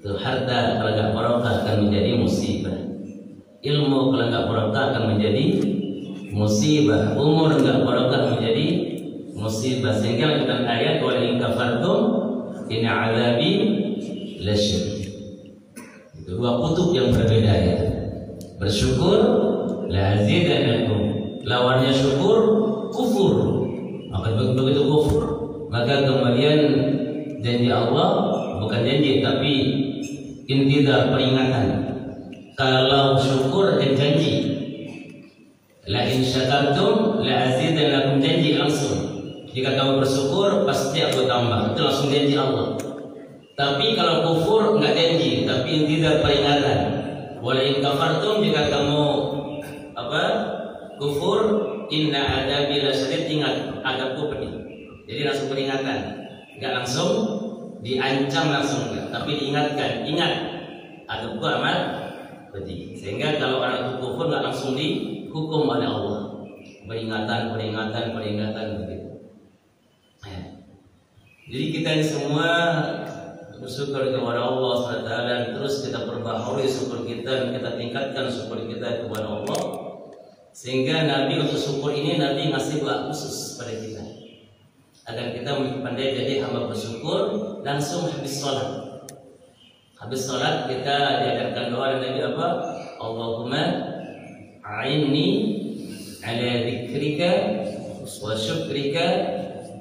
Itu harta kalau nggak barokah akan menjadi musibah. Ilmu kalau nggak barokah akan menjadi musibah. Umur nggak barokah menjadi musibah. Sehingga lanjutan ayat wa in kafartum in azabi lasyadid. Itu dua kutub yang berbeda ya. Bersyukur la azidannakum. Lawannya syukur kufur. Maka begitu kufur, maka kemudian janji Allah bukan janji tapi intidar, peringatan. Kalau syukur janji. La in syakartum la azidannakum, janji langsung. Jika kamu bersyukur pasti aku tambah. Itu langsung janji Allah. Tapi kalau kufur enggak janji, tapi intidar, peringatan. Wala in kafartum, jika kamu kufur, inna adzabi lasyadid, ingat adabku pedih. Jadi langsung peringatan, enggak langsung diancam langsung enggak, tapi diingatkan, ingat adabku amat pedih. Sehingga kalau orang itu kufur enggak langsung dihukum oleh Allah. Peringatan begitu. Jadi kita ini semua bersyukur kepada Allah SWT, dan terus kita perbaharui syukur kita dan kita tingkatkan syukur kita kepada Allah. Sehingga Nabi untuk syukur ini Nabi ngasih doa khusus pada kita agar kita pandai jadi hamba bersyukur. Langsung habis sholat kita diajarkan doa dari Nabi apa? Allahumma a'inni ala dzikrika wa syukrika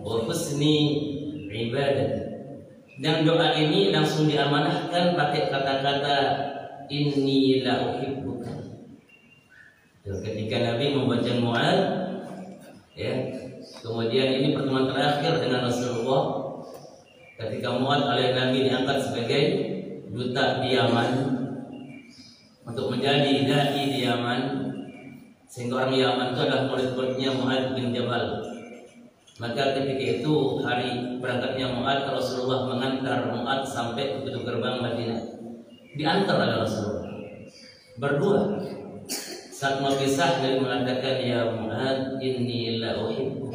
wa husni ibadah. Dan doa ini langsung diamanahkan pakai kata-kata inni la uhibbuka. Ketika Nabi membaca Mu'ad, ya, kemudian ini pertemuan terakhir dengan Rasulullah. Ketika Mu'ad oleh Nabi diangkat sebagai duta di Yaman untuk menjadi dai di Yaman, sehingga orang Yaman itu adalah murid-muridnya Mu'ad bin Jabal. Maka ketika itu hari berangkatnya Mu'ad, Rasulullah mengantar Mu'ad sampai ke pintu gerbang Madinah. Diantar oleh Rasulullah berdua. Saat mau pisah, Nabi mengatakan, ya Mu'ad, inni la uhibbu.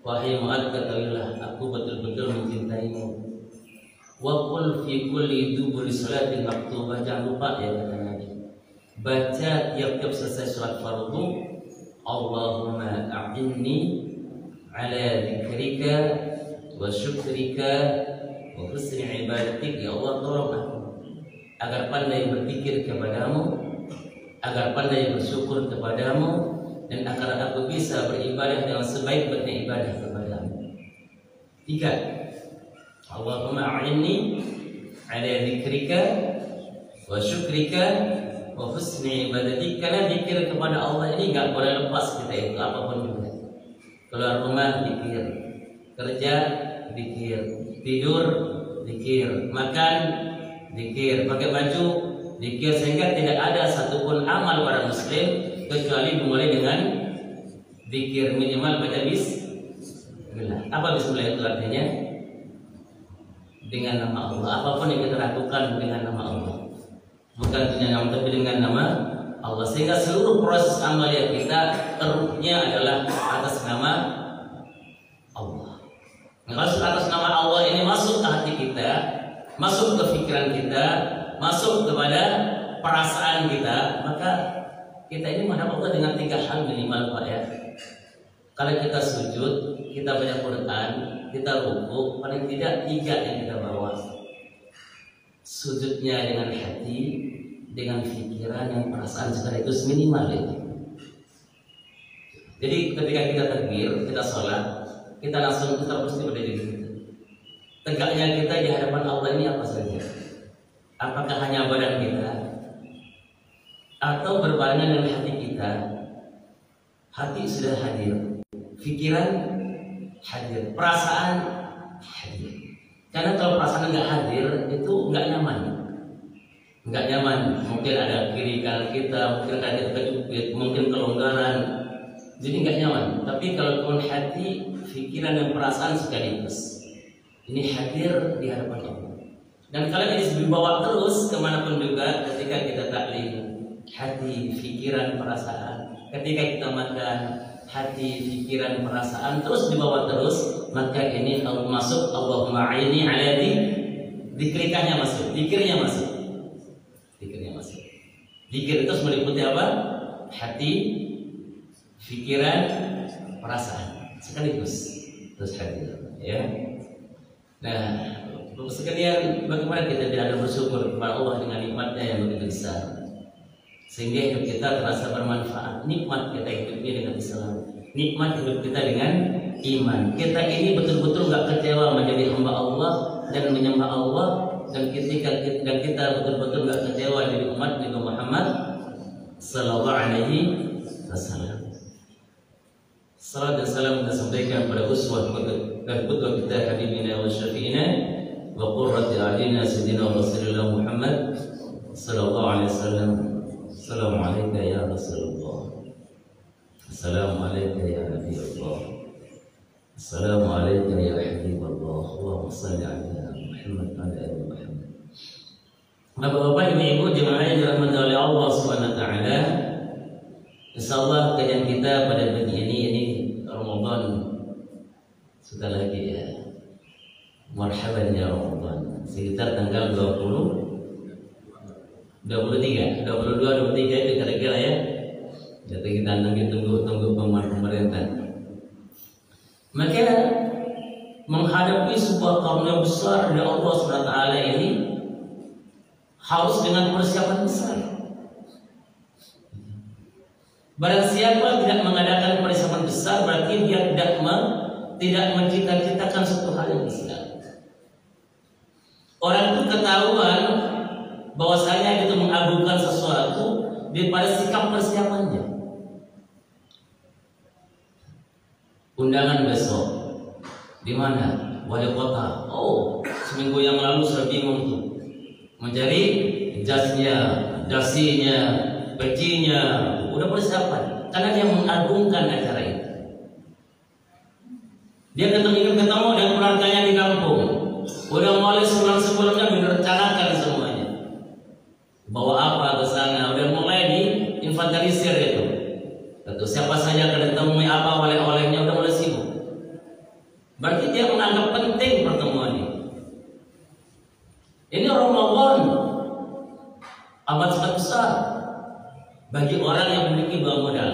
Wahai Mu'ad, ketahuilah aku betul-betul mencintaimu. Wa qul fi kulli duburi salatin maktubah. Jangan lupa ya kata Nabi, baca tiap-tiap selesai sholat fardu, Allahumma a'inni ala dzikrika wa syukrika wa husni ibadatik. Ya Allah, tolong aku agar pandai berpikir kepadamu, agar pandai bersyukur kepadamu, dan agar aku bisa beribadah dengan sebaik-baiknya ibadah kepadamu. 3. Allahumma a'inni ala dzikrika wa syukrika wa husni ibadatik. Karena zikir kepada Allah ini enggak boleh lepas kita itu apapun juga. Keluar rumah zikir, kerja zikir, tidur zikir, makan zikir, pakai baju zikir. Sehingga tidak ada satupun amal orang muslim kecuali dimulai dengan zikir, minimal baca bismillah. Apa bismillah itu artinya? Dengan nama Allah. Apapun yang kita lakukan dengan nama Allah, bukan dengan nama, tapi dengan nama Allah. Sehingga seluruh proses amalia kita terusnya adalah atas nama Allah. Nah, kalau atas nama Allah ini masuk ke hati kita, masuk ke pikiran kita, masuk kepada perasaan kita, maka kita ini menghadap Allah dengan 3 hal minimal, Pak ya. Kalau kita sujud, kita baca Quran, kita ruku, paling tidak 3 yang kita bawa. Sujudnya dengan hati, dengan pikiran, yang perasaan sekaligus minimal itu. Jadi ketika kita takbir, kita sholat, kita langsung terpusat pada diri kita. Tegaknya kita di hadapan Allah ini apa saja? Apakah hanya badan kita, atau berbarengan dengan hati kita? Hati sudah hadir, pikiran hadir, perasaan hadir. Karena kalau perasaan nggak hadir, itu nggak nyaman. Nggak nyaman, mungkin ada kiri kanan kita, mungkin ada kejepit, mungkin kelonggaran, jadi nggak nyaman. Tapi kalau pun hati, pikiran dan perasaan sekaligus ini hadir di hadapan Allah. Dan kalau ini dibawa terus kemanapun juga, ketika kita taklim, hati, pikiran, perasaan. Ketika kita makan, hati, pikiran, perasaan terus dibawa terus, maka ini kalau masuk Allahumma a'inni ala Dikrikahnya masuk, dikirnya masuk. Dikirnya masuk. Dikir itu meliputi apa? Hati, pikiran, perasaan sekaligus. Terus hati, ya. Nah, Bapak sekalian, bagaimana kita tidak ada bersyukur kepada Allah dengan nikmatnya yang begitu besar, sehingga hidup kita terasa bermanfaat. Nikmat kita hidup ini dengan Islam, nikmat hidup kita dengan iman. Kita ini betul-betul nggak kecewa menjadi hamba Allah dan menyembah Allah, dan kita betul-betul nggak kecewa jadi umat Nabi Muhammad Sallallahu Alaihi Wasallam. Salam dan salam kita sampaikan pada uswah dan qudwah kita habibina wa syafi'ina wa qurrati a'yunina sayyidina Rasulullah Muhammad sallallahu alaihi wasallam. Assalamu alayka ya Rasulullah. Assalamu alayka ya Habibullah. Assalamu alayka ya Habibullah. Allahumma shalli ala Muhammad wa ala ali Muhammad. Bapak-bapak, ibu-ibu jemaah yang dirahmati oleh Allah Subhanahu wa taala. Insyaallah kajian kita pada pagi ini Ramadan sudah lagi ya. Marhaban ya Ramadan. Sekitar tanggal 23, 23 itu kira-kira ya. Jadi kita nanti tunggu pemerintah. Maka menghadapi sebuah karunia besar dari Allah SWT ini harus dengan persiapan besar. Barang siapa tidak mengadakan persiapan besar, berarti dia tidak mencita-citakan suatu hal yang besar. Orang itu ketahuan bahwasanya itu mengagungkan sesuatu daripada sikap persiapannya. Undangan besok di mana? Wali kota. Oh, seminggu yang lalu saya bingung tuh mencari jasnya, dasinya, pecinya, udah persiapan karena dia mengagungkan acara itu. Dia ingin ketemu dengan keluarganya di kampung, udah mulai sebelumnya direncanakan semuanya. Bawa apa ke sana, udah mulai diinventarisir itu. Tentu siapa saja akan ditemui, apa oleh-olehnya, udah mulai sibuk. Berarti dia menganggap penting pertemuan ini. Ini Ramadan amat sangat besar bagi orang yang memiliki bank modal.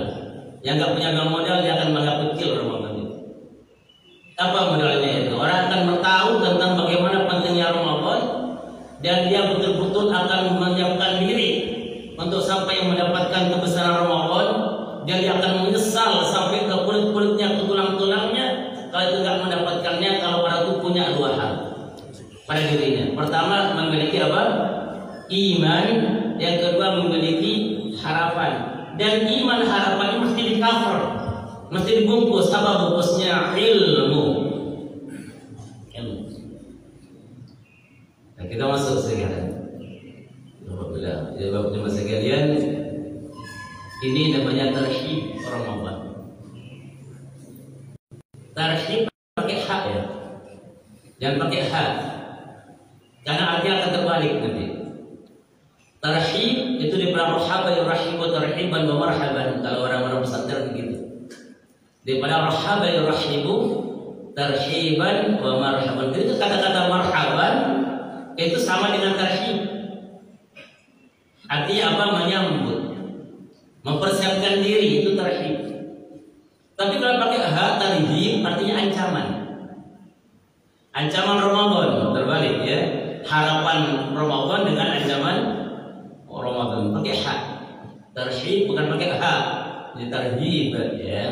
Yang nggak punya bank modal, dia akan menganggap kecil Ramadan itu. Apa modalnya itu? Orang akan tahu tentang bagaimana pentingnya Ramadan, dan dia betul-betul akan menyiapkan diri untuk sampai mendapatkan kebesaran Ramadan, dan dia akan menyesal sampai ke kulit-kulitnya, ke tulang-tulangnya kalau itu nggak mendapatkannya. Kalau orang itu punya dua hal pada dirinya. Pertama, memiliki apa? Iman. Yang kedua, memiliki harapan. Dan iman harapan ini mesti di cover, mesti dibungkus. Apa bungkusnya? Ilmu. Nah, kita masuk sekarang. Alhamdulillah. Ya Bapak sekalian, ini namanya tarhib Ramadan. Tarhib pakai hak ya, jangan pakai hak, karena artinya akan terbalik nanti. Tarhib itu di rahaba yurahibu tarhiban wa marhaban, kalau orang-orang pesantren begitu. Daripada rahaba yurahibu tarhiban wa marhaban. Jadi itu kata-kata marhaban itu sama dengan tarhib. Artinya apa? Menyambut, mempersiapkan diri, itu tarhib. Tapi kalau pakai ha, tarhib artinya ancaman. Ancaman Ramadan, terbalik ya. Harapan Ramadan dengan ancaman Ramadan. Pakai ha. Tarhib bukan pakai ha. Jadi tarhib ya.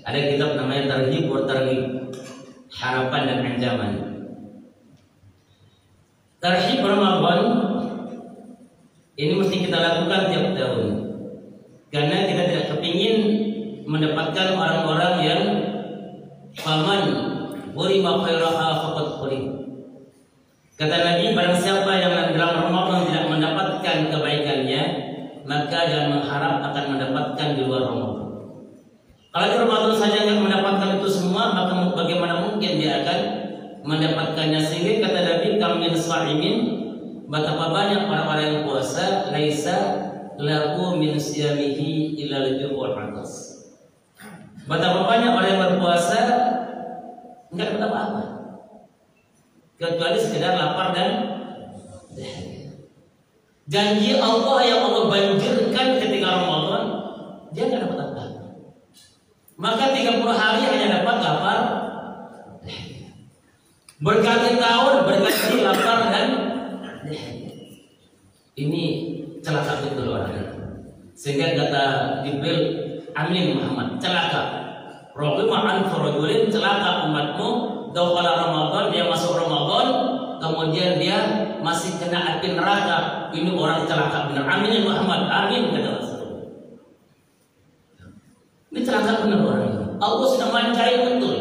Ada kitab namanya tarhib wa tarhib. Harapan dan ancaman. Tarhib Ramadan ini mesti kita lakukan tiap tahun, karena kita tidak kepingin mendapatkan orang-orang yang faman urima khairaha faqad qurim. Kata Nabi, barang siapa yang dalam Ramadan tidak mendapatkan kebaikannya, maka jangan mengharap akan mendapatkan di luar Ramadan. Kalau di Ramadan saja nggak mendapatkan itu semua, maka bagaimana mungkin dia akan mendapatkannya? Sehingga kata Nabi, kami sha'imin, betapa banyak orang-orang yang puasa, laisa lahu min siyamihi illa al-ju'u' wal-'atas. Betapa banyak orang yang berpuasa enggak dapat apa-apa kecuali sekedar lapar dan Janji Allah yang Allah banjirkan ketika Ramadan, dia nggak dapat apa. Maka 30 hari hanya dapat lapar. Berganti tahun berganti lapar dan ini celaka betul orang. Sehingga kata Jibril, amin Muhammad, celaka. Rabbima an farajulin, celaka umatmu. Dakhala Ramadan, dia masuk Ramadan, kemudian dia masih kena api neraka. Ini orang celaka benar. Amin Muhammad, amin kata Rasulullah. Ini celaka benar orang. Allah sudah manjain betul.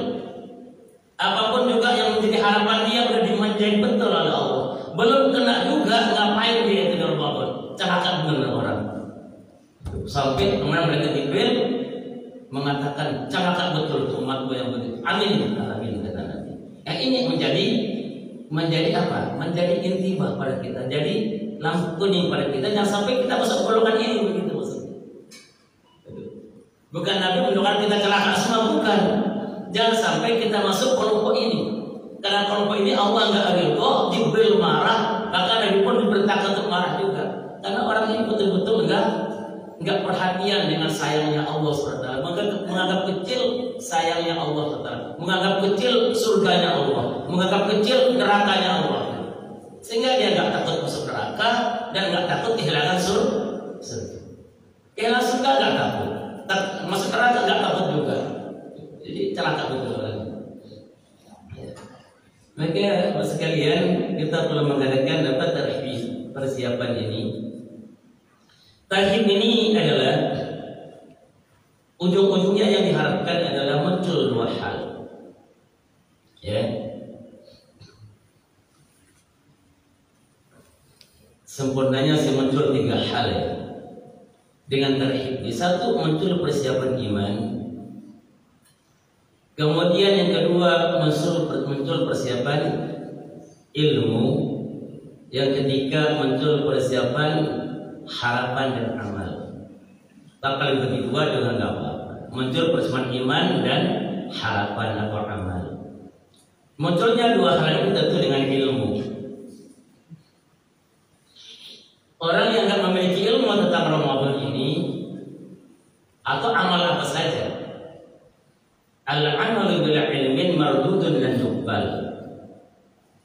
Apapun juga yang menjadi harapan dia sudah dimanjain betul oleh Allah. Belum kena juga, ngapain dia itu di Ramadan? Celaka benar orang. Sampai kemudian mereka Jibril mengatakan celaka betul untuk umatku yang begitu. Amin, amin kata Nabi. Yang ini menjadi apa? Menjadi intibah pada kita. Jadi lampu kuning pada kita. Jangan sampai kita masuk golongan ini begitu maksudnya. Bukan Nabi mendoakan kita celaka semua, bukan. Jangan sampai kita masuk kelompok ini. Karena kelompok ini Allah nggak ridho, Jibril marah, maka Nabi pun diperintahkan untuk marah juga. Karena orang ini betul-betul enggak perhatian dengan sayangnya Allah SWT. Menganggap kecil sayangnya Allah SWT. Menganggap kecil surganya Allah. Menganggap kecil nerakanya Allah. Sehingga dia enggak takut masuk neraka dan enggak takut kehilangan surga. Kehilangan surga enggak takut. Masuk neraka enggak takut juga. Jadi celaka betul orang. Maka sekalian kita perlu mengadakan dapat tarhib persiapan ini. Tarhib ini adalah ujung-ujungnya yang diharapkan adalah muncul dua hal. Ya. Sempurnanya muncul tiga hal ya. Dengan tarhib. Satu, muncul persiapan iman. Kemudian yang kedua, muncul persiapan ilmu. Yang ketiga, muncul persiapan harapan dan amal. Tak kali bagi dua dengan apa? Muncul persiapan iman dan harapan atau amal. Munculnya dua hal ini tentu dengan ilmu. Orang yang tidak memiliki ilmu tentang Ramadan ini atau amal apa saja, al-amalu bil ilmin mardudun dan yuqbal.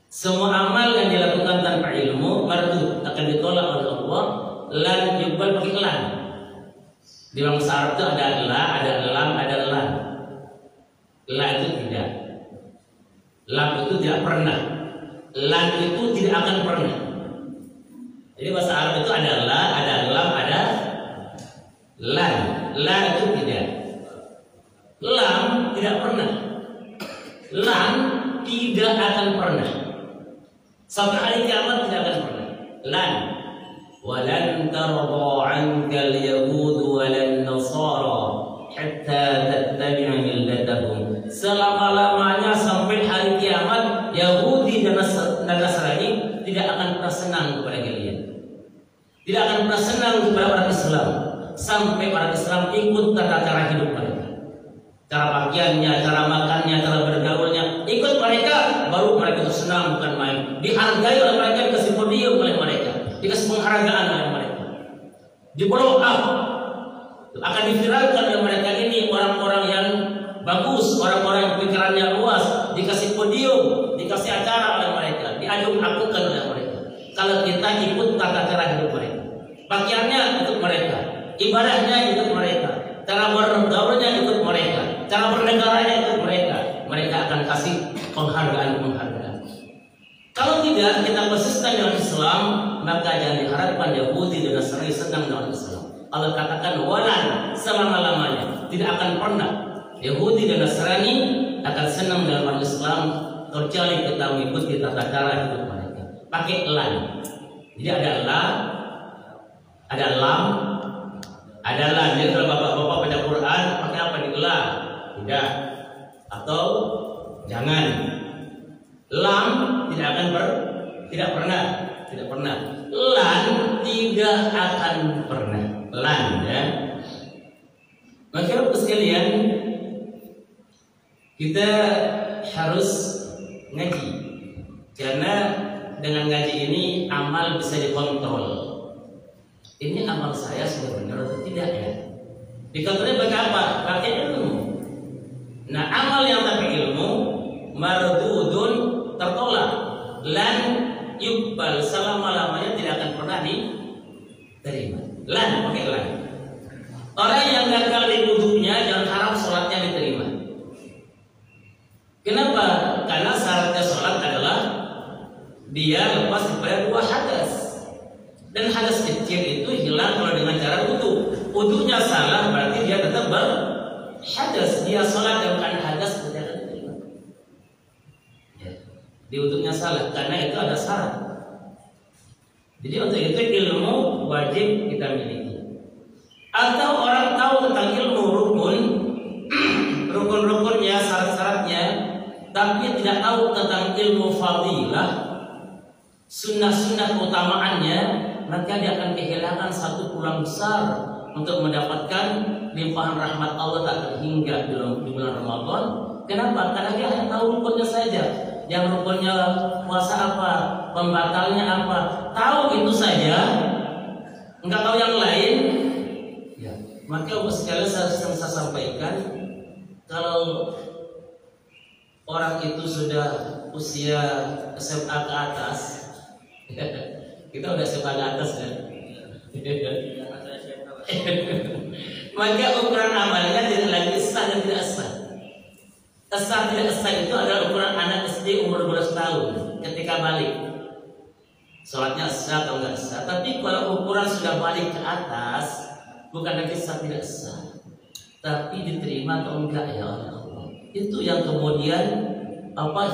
Semua amal yang dilakukan tanpa ilmu mardud, akan ditolak oleh Allah. Lan yuqbal pakai lan. Di bahasa Arab itu ada la, ada lam, ada lan. La itu tidak. Lam itu tidak pernah. Lan itu tidak akan pernah. Jadi bahasa Arab itu ada la, ada lam, ada lan. La itu tidak. Lam tidak pernah. Lan tidak akan pernah. Sampai hari kiamat tidak akan pernah. Lan. Walan tarda 'anka al-yahud walan nasara hatta tattabi'a millatahum. Selama-lamanya sampai hari kiamat Yahudi dan Nasrani tidak akan pernah senang kepada kalian. Tidak akan pernah senang kepada orang Islam sampai orang Islam ikut tata cara hidup mereka. Cara pakaiannya, cara makannya, cara bergaulnya, ikut mereka, baru mereka itu senang, bukan main. Dihargai oleh mereka, dikasih podium oleh mereka, dikasih penghargaan oleh mereka, di blow up, akan diviralkan oleh mereka. Ini orang-orang yang bagus, orang-orang yang pikirannya luas, dikasih podium, dikasih acara oleh mereka, diajung-agungkan oleh mereka. Kalau kita ikut tata cara hidup mereka, pakaiannya ikut mereka, ibadahnya ikut mereka, cara bergaulnya ikut mereka, cara bernegaranya ikut mereka, mereka akan kasih penghargaan-penghargaan. Kalau tidak kita konsisten dengan Islam, maka jangan diharapkan Yahudi dan Nasrani senang dengan Islam. Allah katakan walan, selama-lamanya tidak akan pernah Yahudi dan Nasrani akan senang dengan Islam kecuali kita mengikuti tata cara hidup mereka. Pakai lan. Jadi ada la, ada lam, ada lan. Jadi kalau bapak-bapak baca Quran pakai apa di la? Tidak. Atau jangan. Lam tidak pernah. Lan tidak akan pernah. Lan ya. Maka sekalian kita harus ngaji karena dengan ngaji ini amal bisa dikontrol. Ini amal saya sudah benar atau tidak ya? Dikontrolnya pakai apa? Pakai ilmu. Nah, amal yang tanpa ilmu mardudun, tertolak, lan yuqbal, selama-lamanya tidak akan pernah diterima. Lan, pakai lan. Orang yang gagal di wudunya jangan harap sholatnya diterima. Kenapa? Karena syaratnya sholat adalah dia lepas daripada 2 hadas. Dan hadas kecil itu hilang kalau dengan cara wudu. Wudunya salah berarti dia tetap berhadas. Dia sholat dengan keadaan hadas tidak akan diterima. Ya. Di wudunya salah karena itu ada syarat. Jadi untuk itu ilmu wajib kita miliki. Atau orang tahu tentang ilmu rukun-rukunnya, syarat-syaratnya, tapi tidak tahu tentang ilmu fadilah, sunnah-sunnah keutamaannya, maka dia akan kehilangan satu peluang besar untuk mendapatkan limpahan rahmat Allah tak terhingga di bulan Ramadan. Kenapa? Karena dia hanya tahu rukunnya saja. Yang rukunnya puasa apa, pembatalnya apa, tahu itu saja, enggak tahu yang lain. Ya, maka sekali saya sampaikan, kalau orang itu sudah usia SMA ke atas, kita udah SMA ke atas kan? Maka ukuran amalnya tidak lagi sah dan tidak sah. Sah tidak sah itu adalah ukuran anak SD umur 12 tahun ketika balik. Sholatnya sah atau enggak sah. Tapi kalau ukuran sudah balik ke atas, bukan lagi sah tidak sah, tapi diterima atau enggak ya Allah. Itu yang kemudian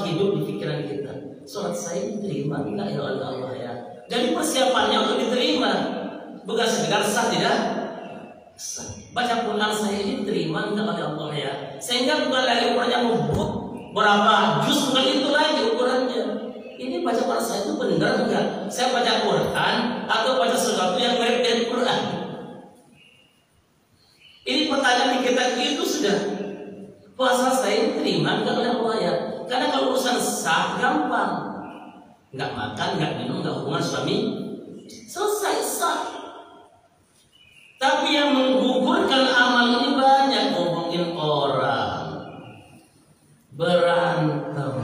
hidup di pikiran kita. Sholat saya diterima enggak ya Allah ya. Jadi persiapannya untuk diterima, bukan sekedar sah tidak sah. Baca Quran saya ini diterima enggak oleh Allah ya. Sehingga bukan lagi ukurannya mubuk berapa juz, bukan itu lagi ukurannya. Ini baca Quran saya itu benar enggak? Saya baca Quran atau baca sesuatu yang mirip dengan Quran? Ini pertanyaan di kita itu sudah. Puasa saya diterima enggak oleh Allah ya? Karena kalau urusan sah gampang. Enggak makan, enggak minum, enggak hubungan suami, selesai sah. Tapi yang menggugurkan amal ini banyak, ngomongin orang, berantem,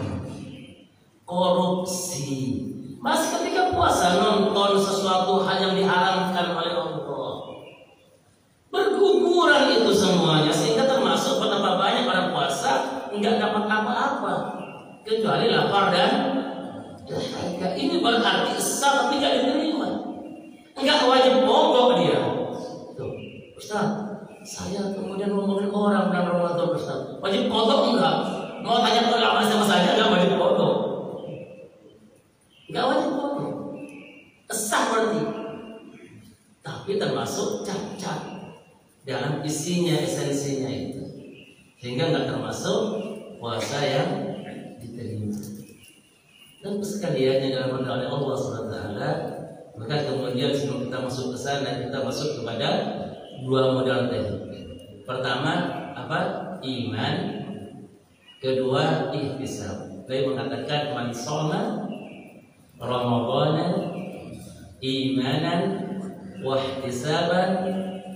korupsi. Masih ketika puasa nonton sesuatu hal yang diharamkan oleh Allah. Berguguran itu semuanya, sehingga termasuk betapa banyak orang puasa enggak dapat apa-apa kecuali lapar dan dahaga. Ini berarti sah tapi tidak diterima. Enggak wajib pokok dia. Tuh, Ustaz, saya kemudian ngomongin orang dalam Ramadan, Ustaz. Wajib kodok enggak? Mau tanya ke ulama sama saja enggak wajib kodok. Enggak wajib kodok. Sah berarti. Tapi termasuk cacat dalam isinya, esensinya itu, sehingga nggak termasuk puasa yang diterima. Dan sekalian yang dalam oleh Allah SWT, maka kemudian sebelum kita masuk ke sana, kita masuk kepada 2 modal tadi. Pertama apa? Iman. Kedua ihtisab. Saya mengatakan man shoma Ramadhana imanan wa ihtisaban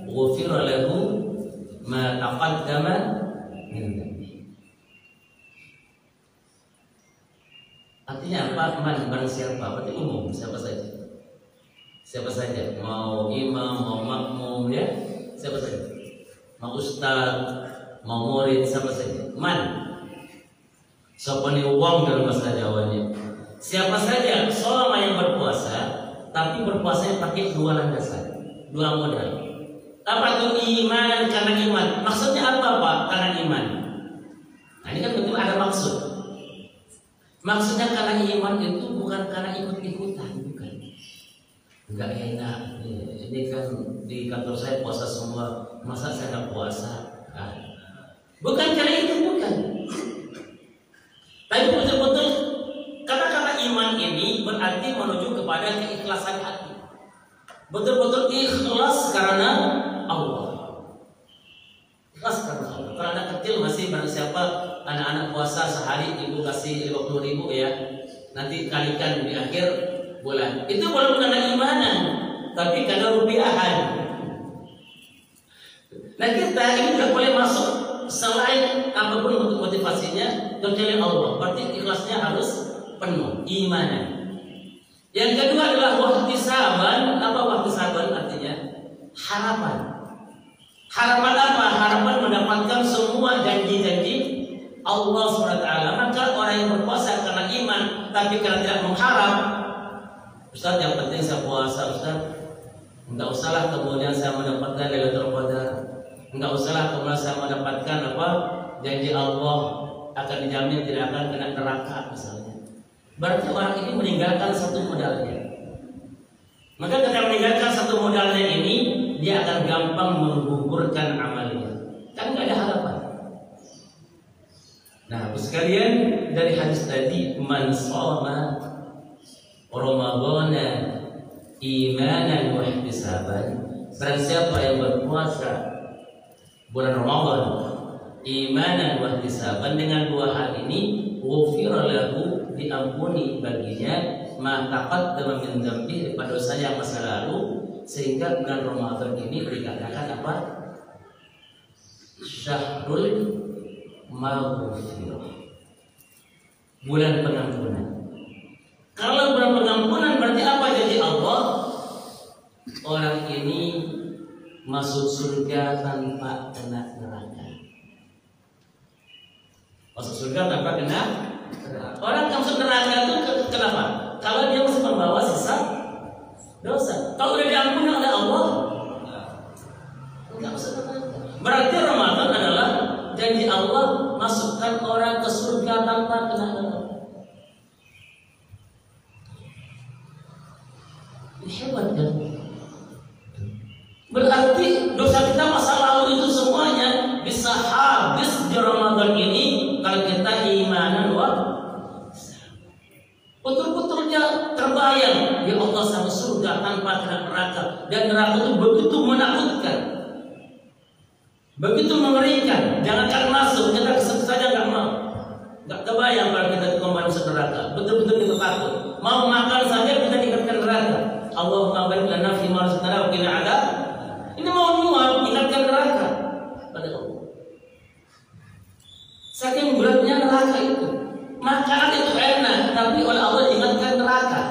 ghufira lahu ma taqaddama min dhanbi. Artinya apa? Man barang siapa? Berarti umum, siapa saja. Siapa saja, mau imam, mau makmum ya, siapa saja. Mau ustaz, mau murid, siapa saja. Man. Sopani wong dalam bahasa Jawanya. Siapa saja selama yang berpuasa, tapi berpuasanya pakai 2 landasan, 2 modal. Apa itu? Iman, karena iman. Maksudnya apa Pak? Karena iman. Nah ini kan betul ada maksud. Maksudnya karena iman itu bukan karena ikut-ikutan, bukan. Enggak enak. Ini kan di kantor saya puasa semua, masa saya nggak puasa? Nah, bukan karena itu, bukan. Tapi betul-betul karena iman ini berarti menuju kepada keikhlasan hati. Betul-betul ikhlas karena Allah. Ikhlas karena Allah. Kalau anak kecil masih barang siapa anak-anak puasa sehari ibu kasih 50.000 ya. nanti kalikan di akhir bulan. Itu bukan karena imanan, tapi karena rupiahan. Nah kita ini tidak boleh masuk selain apapun untuk motivasinya kecuali Allah. Berarti ikhlasnya harus penuh imanan. Yang kedua adalah wahtisaban. Apa wahtisaban artinya? Harapan. Harapan apa? Harapan mendapatkan semua janji-janji Allah SWT. Maka orang yang berpuasa karena iman tapi karena tidak mengharap, Ustaz yang penting saya puasa Ustaz, enggak usahlah kemudian saya mendapatkan Lailatul Qadar, enggak usahlah kemudian saya mendapatkan apa janji Allah akan dijamin tidak akan kena neraka misalnya. Berarti orang ini meninggalkan satu modalnya. Maka ketika meninggalkan satu modalnya ini, dia akan gampang menggugurkan amalnya. Kan nggak ada harapan. Nah, sekalian dari hadis tadi, man shoma Ramadhana imanan wa ihtisaban, barang siapa yang berpuasa bulan Ramadan imanan wa ihtisaban, dengan dua hal ini ghufira lahu, diampuni baginya ma taqaddama min dzambi, pada dosa yang masa lalu. Sehingga bulan Ramadan ini dikatakan apa? Syahrul maghfirah, bulan pengampunan. Kalau bulan pengampunan berarti apa janji Allah? Orang ini masuk surga tanpa kena neraka. Masuk surga tanpa kena neraka. Orang yang masuk neraka itu kenapa? Kalau dia masih membawa sisa dosa. Kalau sudah diampuni oleh Allah, enggak masuk neraka. Berarti Ramadan adalah janji Allah masukkan orang ke surga tanpa kena neraka. Hebat kan? Berarti dosa kita masa lalu itu semuanya bisa habis di Ramadan ini kalau kita imanan wa betul-betulnya terbayang ya Allah sama surga tanpa kena neraka, dan neraka itu begitu menakutkan, begitu mengerikan. Jangankan masuk, kita kesel saja nggak mau, nggak kebayang kalau kita kembali ke neraka. Betul-betul kita takut. Mau makan saja kita ingatkan neraka. Allahumma barik lana fi ma razaqtana wa qina adab. Ini mau nyuap ingatkan neraka pada Allah. Saking beratnya neraka itu. Makanan itu enak, tapi oleh Allah ingatkan neraka.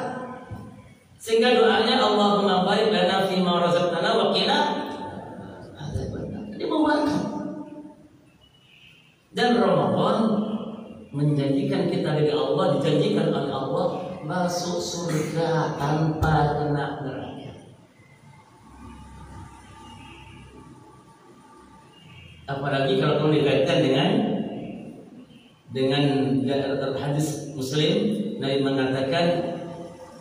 Sehingga doanya Allahumma barik lana fi ma razaqtana wa qina adab. Ini mau makan. Dan Ramadan menjanjikan kita dari Allah, dijanjikan oleh Allah masuk surga tanpa kena neraka. Apalagi kalau kamu dikaitkan dengan hadis Muslim, Nabi mengatakan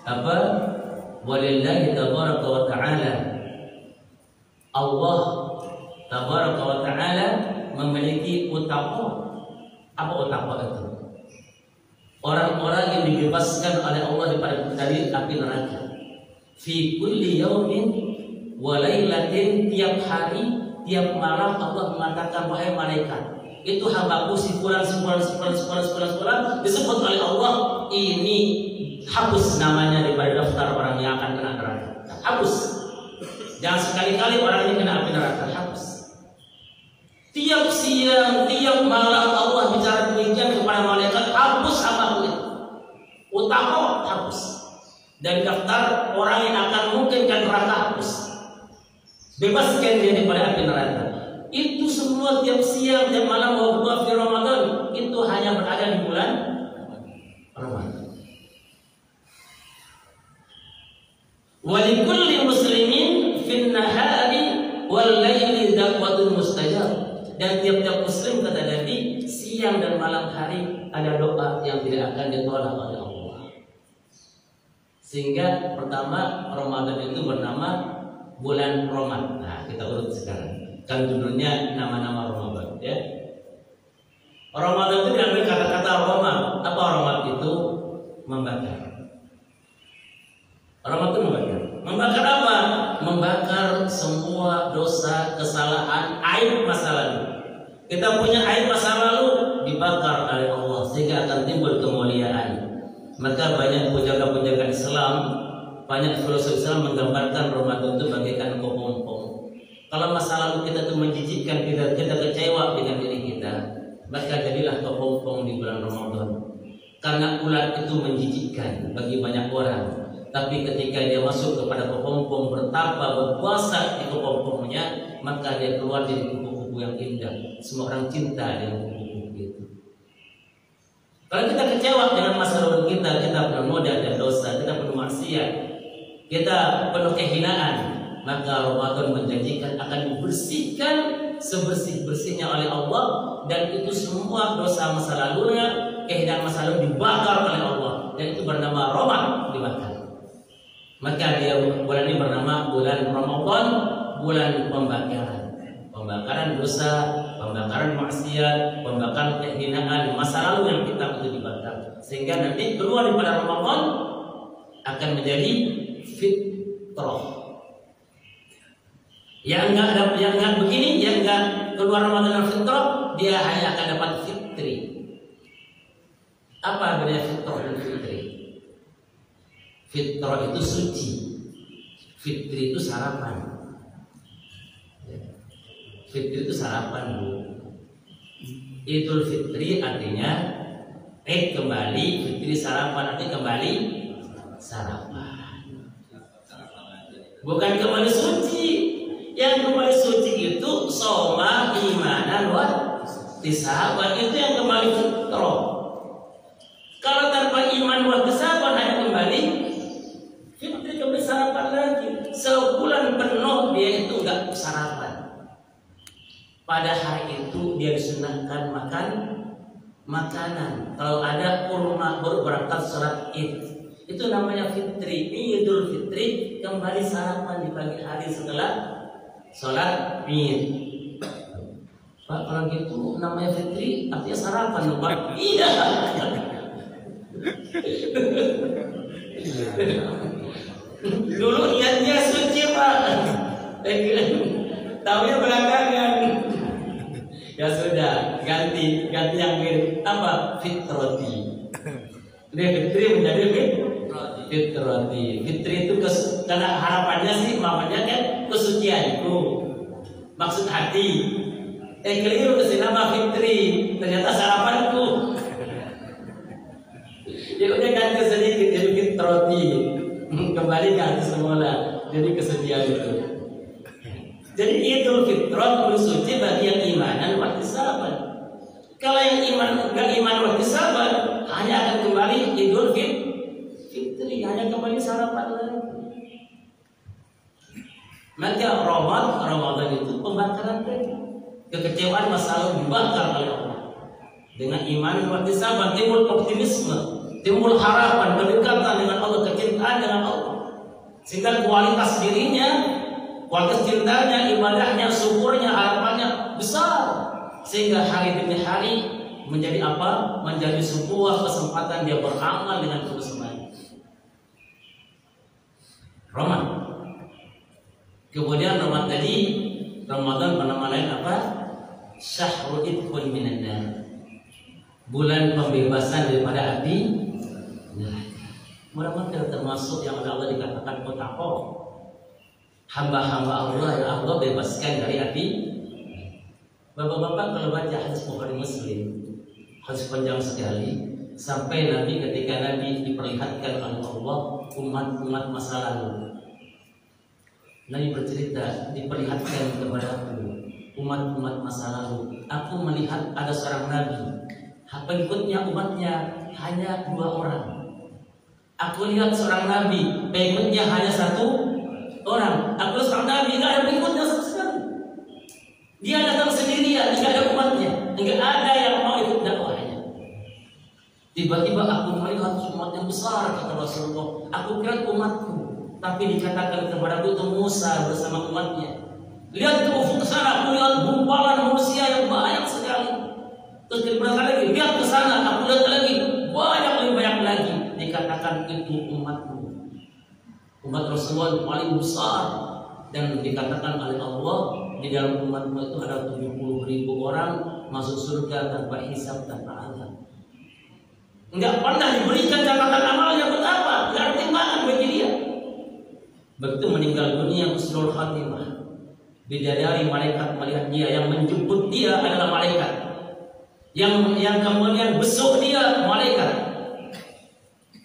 apa? Walillahi tabaraka wa ta'ala, Allah tabaraka wa ta'ala memiliki utapa. Apa utapa itu? Orang-orang yang dibebaskan oleh Allah dari api neraka. Fi kulli yaumin wa lailatin, tiap hari, tiap malam Allah mengatakan, wahai malaikat, itu hambaku si fulan disebut oleh Allah, ini hapus namanya daripada daftar orang yang akan kena neraka. Hapus. Jangan sekali-kali orang ini kena api neraka. Hapus. Tiap siang, tiap malam Allah bicara demikian kepada malaikat, hapus hambaku itu. Utama hapus. Dan daftar orang yang akan mungkin ke neraka hapus. Bebaskan dia daripada api neraka. Itu semua tiap siang, tiap malam wa fi Ramadan, itu hanya berada di bulan Ramadan. Wa likulli muslimin fin nahari wal laili da'watun mustajab. Dan tiap-tiap muslim, kata Nabi, siang dan malam hari ada doa yang tidak akan ditolak oleh Allah. Sehingga pertama Ramadan itu bernama bulan Ramadan. Nah, kita urut sekarang. Kan judulnya nama-nama Ramadan, ya. Ramadan itu diambil kata-kata Roma. Apa Ramadan itu? Membakar. Ramadan itu membakar. Membakar apa? Membakar semua dosa, kesalahan, aib masa lalu. Kita punya aib masa lalu dibakar oleh Allah sehingga akan timbul kemuliaan. Maka banyak penjaga-penjaga Islam, banyak filosof Islam menggambarkan Ramadan itu bagaikan kepompong. Kalau masa lalu kita itu menjijikkan, kita kecewa dengan diri kita, maka jadilah kepompong di bulan Ramadan. Karena ulat itu menjijikkan bagi banyak orang, tapi ketika dia masuk kepada kepompong, bertapa, berpuasa di kepompongnya, maka dia keluar dari kupu-kupu yang indah. Semua orang cinta dengan kupu-kupu itu. Kalau kita kecewa dengan masa lalu kita penuh noda dan dosa, kita penuh maksiat, kita penuh kehinaan, maka Ramadan menjanjikan akan dibersihkan sebersih-bersihnya oleh Allah, dan itu semua dosa masa lalunya, kehinaan masa lalu dibakar oleh Allah, dan itu bernama Ramadan dibakar. Maka dia bulan ini bernama bulan Ramadan, bulan pembakaran dosa, pembakaran maksiat, pembakaran kehinaan masa lalu yang kita itu dibakar, sehingga nanti keluar daripada Ramadan akan menjadi fitrah. Yang enggak begini, yang enggak keluar Ramadan fitrah, dia hanya akan dapat fitri. Apa bedanya fitrah dan fitri? Fitrah itu suci, fitri itu sarapan. Fitri itu sarapan, Bu. Idul Fitri artinya Id kembali, fitri sarapan artinya kembali sarapan. Bukan kembali suci. Yang kembali suci itu soma, imanan, wa ihtisaban, itu yang kembali fitrah. Kalau tanpa iman wa ihtisaban hanya kembali fitri, kembali sarapan lagi. Sebulan penuh dia itu enggak sarapan. Pada hari itu dia disunahkan makan makanan. Kalau ada kurma baru berangkat sholat Id, itu namanya fitri. Idul Fitri kembali sarapan di pagi hari setelah sholat Id. Pak, kalau gitu namanya fitri artinya sarapan, Pak? Iya. Dulu niatnya suci, Pak. Tahunya belakangan. Ya sudah, ganti yang mirip apa? Fitrati. Dia fitri menjadi fitrati. Fitri itu karena harapannya sih, mamanya kan kesucianku, maksud hati. Keliru kesini nama fitri, ternyata sarapanku. Ya udah ganti sedikit jadi fitrati, kembali ganti semula jadi kesucian itu. Jadi Idul Fitrah suci bagi yang imanan wa ihtisaban. Kalau yang enggak iman wa ihtisaban, hanya akan kembali Idul Fitri, hanya kembali sarapan lagi. Maka Ramadan itu pembakaran tadi. Kekecewaan masa lalu dibakar oleh Allah. Dengan iman wa ihtisaban timbul optimisme, timbul harapan, kedekatan dengan Allah, kecintaan dengan Allah. Sehingga kualitas dirinya, kualitas cintanya, ibadahnya, syukurnya, harapannya besar, sehingga hari demi hari menjadi apa? Menjadi sebuah kesempatan dia beramal dengan tulus semangat. Ramadan. Kemudian Ramadan tadi, Ramadan bernama lain apa? Syahrul Itqun minan nar. Bulan pembebasan daripada api neraka. Mudah-mudahan termasuk yang Allah dikatakan mutaqo. Hamba-hamba Allah yang Allah bebaskan dari api. Bapak-bapak kalau baca hadis Bukhari Muslim, hadis panjang sekali, sampai Nabi ketika Nabi diperlihatkan oleh Allah umat-umat masa lalu. Nabi bercerita, diperlihatkan kepada aku umat-umat masa lalu. Aku melihat ada seorang Nabi, pengikutnya umatnya hanya 2 orang. Aku lihat seorang Nabi, pengikutnya hanya 1 orang. Aku seorang Nabi, tidak ada pengikutnya sama sekali. Dia datang sendirian, tidak ada umatnya, tidak ada yang mau ikut dakwahnya. Tiba-tiba aku melihat umat yang besar, kata Rasulullah. Aku kira umatku, tapi dikatakan kepada aku itu Musa bersama umatnya. Lihat ke ufuk sana, aku lihat gumpalan manusia yang banyak sekali. Terus diberangkat lagi, lihat ke sana, aku lihat lagi lebih banyak lagi. Dikatakan itu umatku. Umat Rasulullah yang paling besar, dan dikatakan oleh Allah di dalam umatmu itu ada 70.000 orang masuk surga tanpa hisab, tanpa azab. Enggak pernah diberikan catatan amalnya buat apa? Enggak ada timbangan bagi dia. Begitu meninggal dunia husnul khatimah, bidadari malaikat melihat dia, yang menjemput dia adalah malaikat, yang kemudian besuk dia malaikat.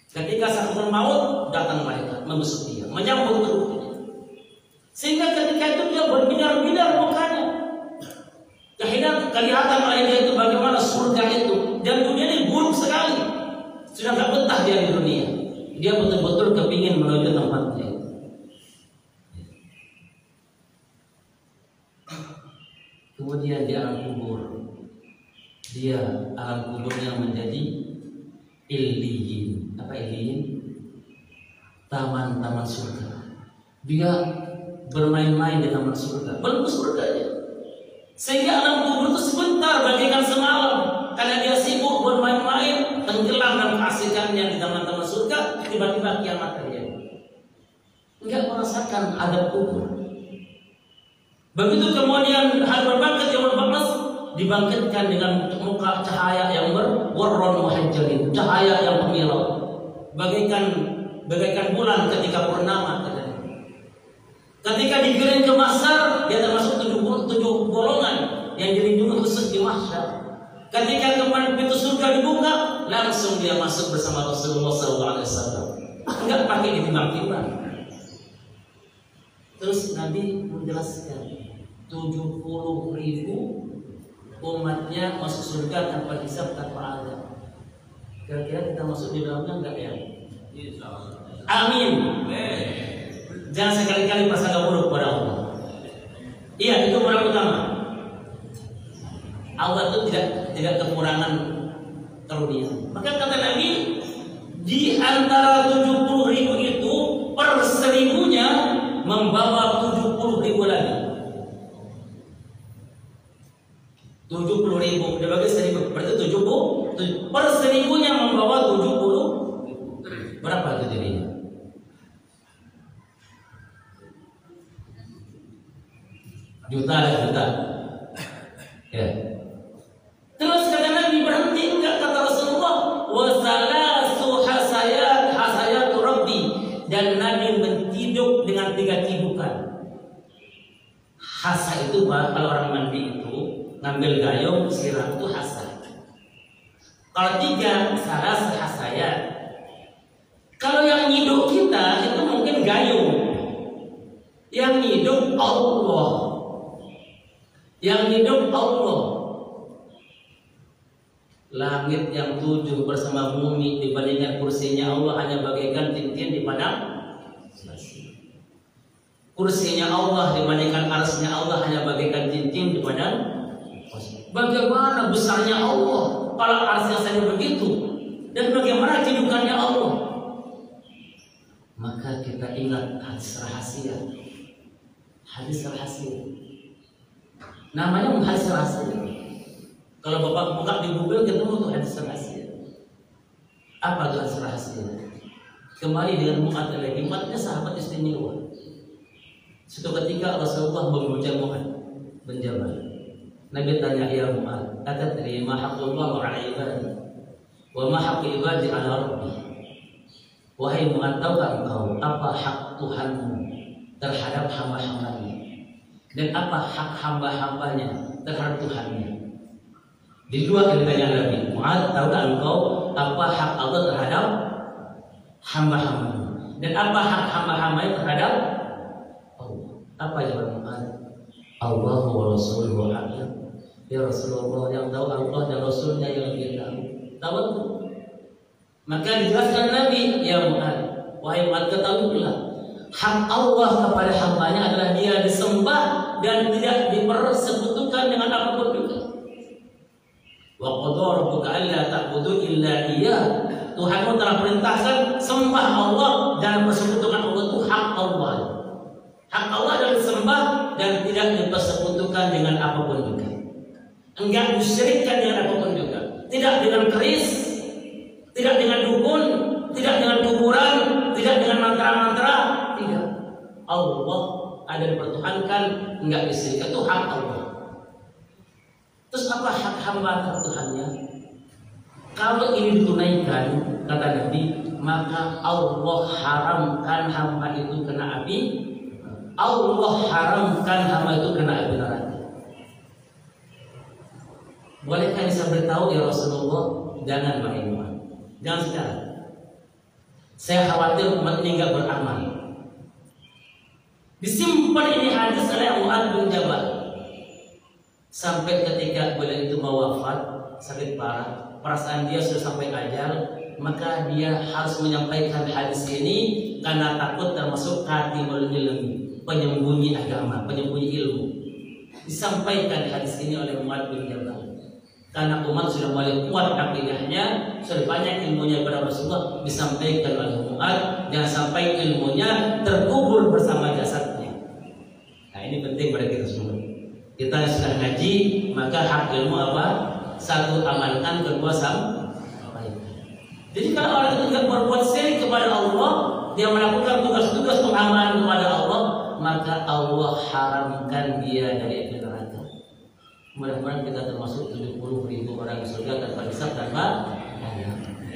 Ketika sakratul maut datang malaikat membesuk dia, menyambut tubuhnya. Sehingga ketika itu dia berbinar-binar mukanya. Kelihatan oleh dia itu bagaimana surga itu, dan dunia ini buruk sekali. Sudah gak betah dia di dunia. Dia betul-betul kepingin menuju tempatnya. Kemudian di alam kubur, dia alam kuburnya menjadi illiyin. Apa illiyin? Taman-taman surga. Dia bermain-main di taman surga, belum ke surganya. Sehingga alam kubur itu sebentar bagaikan semalam, karena dia sibuk bermain-main, tenggelam dalam keasikannya di taman-taman surga. Tiba-tiba kiamat terjadi, enggak merasakan adab kubur. Begitu kemudian hari berbangkit yaumul ba'ats, dibangkitkan dengan muka cahaya yang berwarron muhajjalin, cahaya yang menyilaukan, bagaikan bulan ketika purnama. Ketika digiring ke mahsyar, dia termasuk tujuh golongan yang dilindungi khusus di mahsyar. Ketika kemarin pintu surga dibuka, langsung dia masuk bersama Rasulullah SAW. Enggak pakai ditimbang-timbang. Terus Nabi menjelaskan 70.000 umatnya masuk surga tanpa hisab, tanpa azab. Kira-kira kita masuk di dalamnya enggak ya? Amin. Jangan sekali-kali prasangka buruk pada Allah. Iya, itu orang utama. Allah itu tidak kekurangan karunia. Maka kata Nabi, di antara 70.000 itu, per 1.000-nya membawa 70.000 lagi. 70.000 dibagi 1.000, berarti 70. Per 1.000-nya membawa 70. Berapa itu jadinya? Juta. Ya. Terus kata Nabi, berhenti enggak, kata Rasulullah, wa salasu hasayatu rabbi, dan Nabi mentiduk dengan 3 tidukan. Hasa itu kalau orang mandi itu ngambil gayung siram itu hasa. Kalau 3 salas hasayat. Kalau yang nyiduk kita itu mungkin gayung. Yang nyiduk Allah. Yang hidup Allah. Langit yang 7 bersama bumi dibandingkan kursinya Allah hanya bagaikan cincin di padang pasir. Kursinya Allah dibandingkan arsy-Nya Allah hanya bagaikan cincin di padang pasir. Bagaimana besarnya Allah kalau arsy-Nya saja begitu, dan bagaimana kedudukannya Allah? Maka kita ingat hadis rahasia. Hadis rahasia. Namanya hadis rahasia. Kalau Bapak buka di Google ketemu tuh hadis rahasia. Apa tuh hadis rahasia? Kembali dengan Mu'adz lagi. Mu'adznya sahabat istimewa. Suatu ketika Rasulullah memuja Mu'adz bin Jabal. Nabi tanya, ya Mu'adz, atadri ma haqqullah 'ala ibadi wa ma haqqu ibadi 'ala rabbi? Wahai Mu'adz, tahukah engkau apa hak Tuhanmu terhadap hamba-hambanya? Dan apa hak hamba-hambanya terhadap Tuhannya? Di dua ditanya Nabi, Mu'adz, tahukah engkau apa hak Allah terhadap hamba-hambanya? Dan apa hak hamba-hambanya terhadap Allah? Apa jawaban Mu'adz? Allah wa Rasuluhu a'lam. Ya Rasulullah, yang tahu Allah dan Rasulnya yang lebih tahu. Tahu? Maka dijelaskan Nabi, ya Mu'adz, wahai Mu'adz, ketahuilah, hak Allah kepada hambanya adalah dia disembah dan tidak dipersekutukan dengan apapun juga. Wa qadara rabbuka alla ta'budu illa iyyah. Tuhanmu telah perintahkan sembah Allah dan persekutukan Allah, itu hak Allah. Hak Allah adalah disembah dan tidak dipersekutukan dengan apapun juga. Enggak disyirikkan dengan apapun juga. Tidak dengan keris, tidak dengan dukun, tidak dengan kuburan, tidak dengan mantra-mantra. Tidak. Allah ada dipertuhankan, enggak disyirikkan, itu hak Allah. Terus apa hak hamba terhadap Tuhannya? Kalau ini ditunaikan, kata Nabi, maka Allah haramkan hamba itu kena api. Allah haramkan hamba itu kena api neraka. Bolehkah saya beritahu ya Rasulullah? Jangan wahai Muhammad, jangan sekarang. Saya khawatir umat ini enggak beramal. Disimpan ini hadis oleh Mu'adz bin Jabal sampai ketika beliau itu mau wafat sakit parah, perasaan dia sudah sampai ajal, maka dia harus menyampaikan hadis ini karena takut termasuk katibul ilmi, penyembunyi agama, penyembunyi ilmu. Disampaikan hadis ini oleh Mu'adz bin Jabal karena umat sudah mulai kuat akidahnya, sudah banyak ilmunya kepada Rasulullah, disampaikan oleh Mu'adz, jangan sampai ilmunya terkubur bersama jasadnya. Nah, ini penting pada kita semua. Kita sudah ngaji, maka hak ilmu apa? Satu, amalkan, kedua sampaikan. Jadi kalau orang itu tidak berbuat syirik kepada Allah, dia melakukan tugas-tugas pengamalan kepada Allah, maka Allah haramkan dia dari api neraka. Mudah-mudahan kita termasuk 70.000 orang surga tanpa hisab, tanpa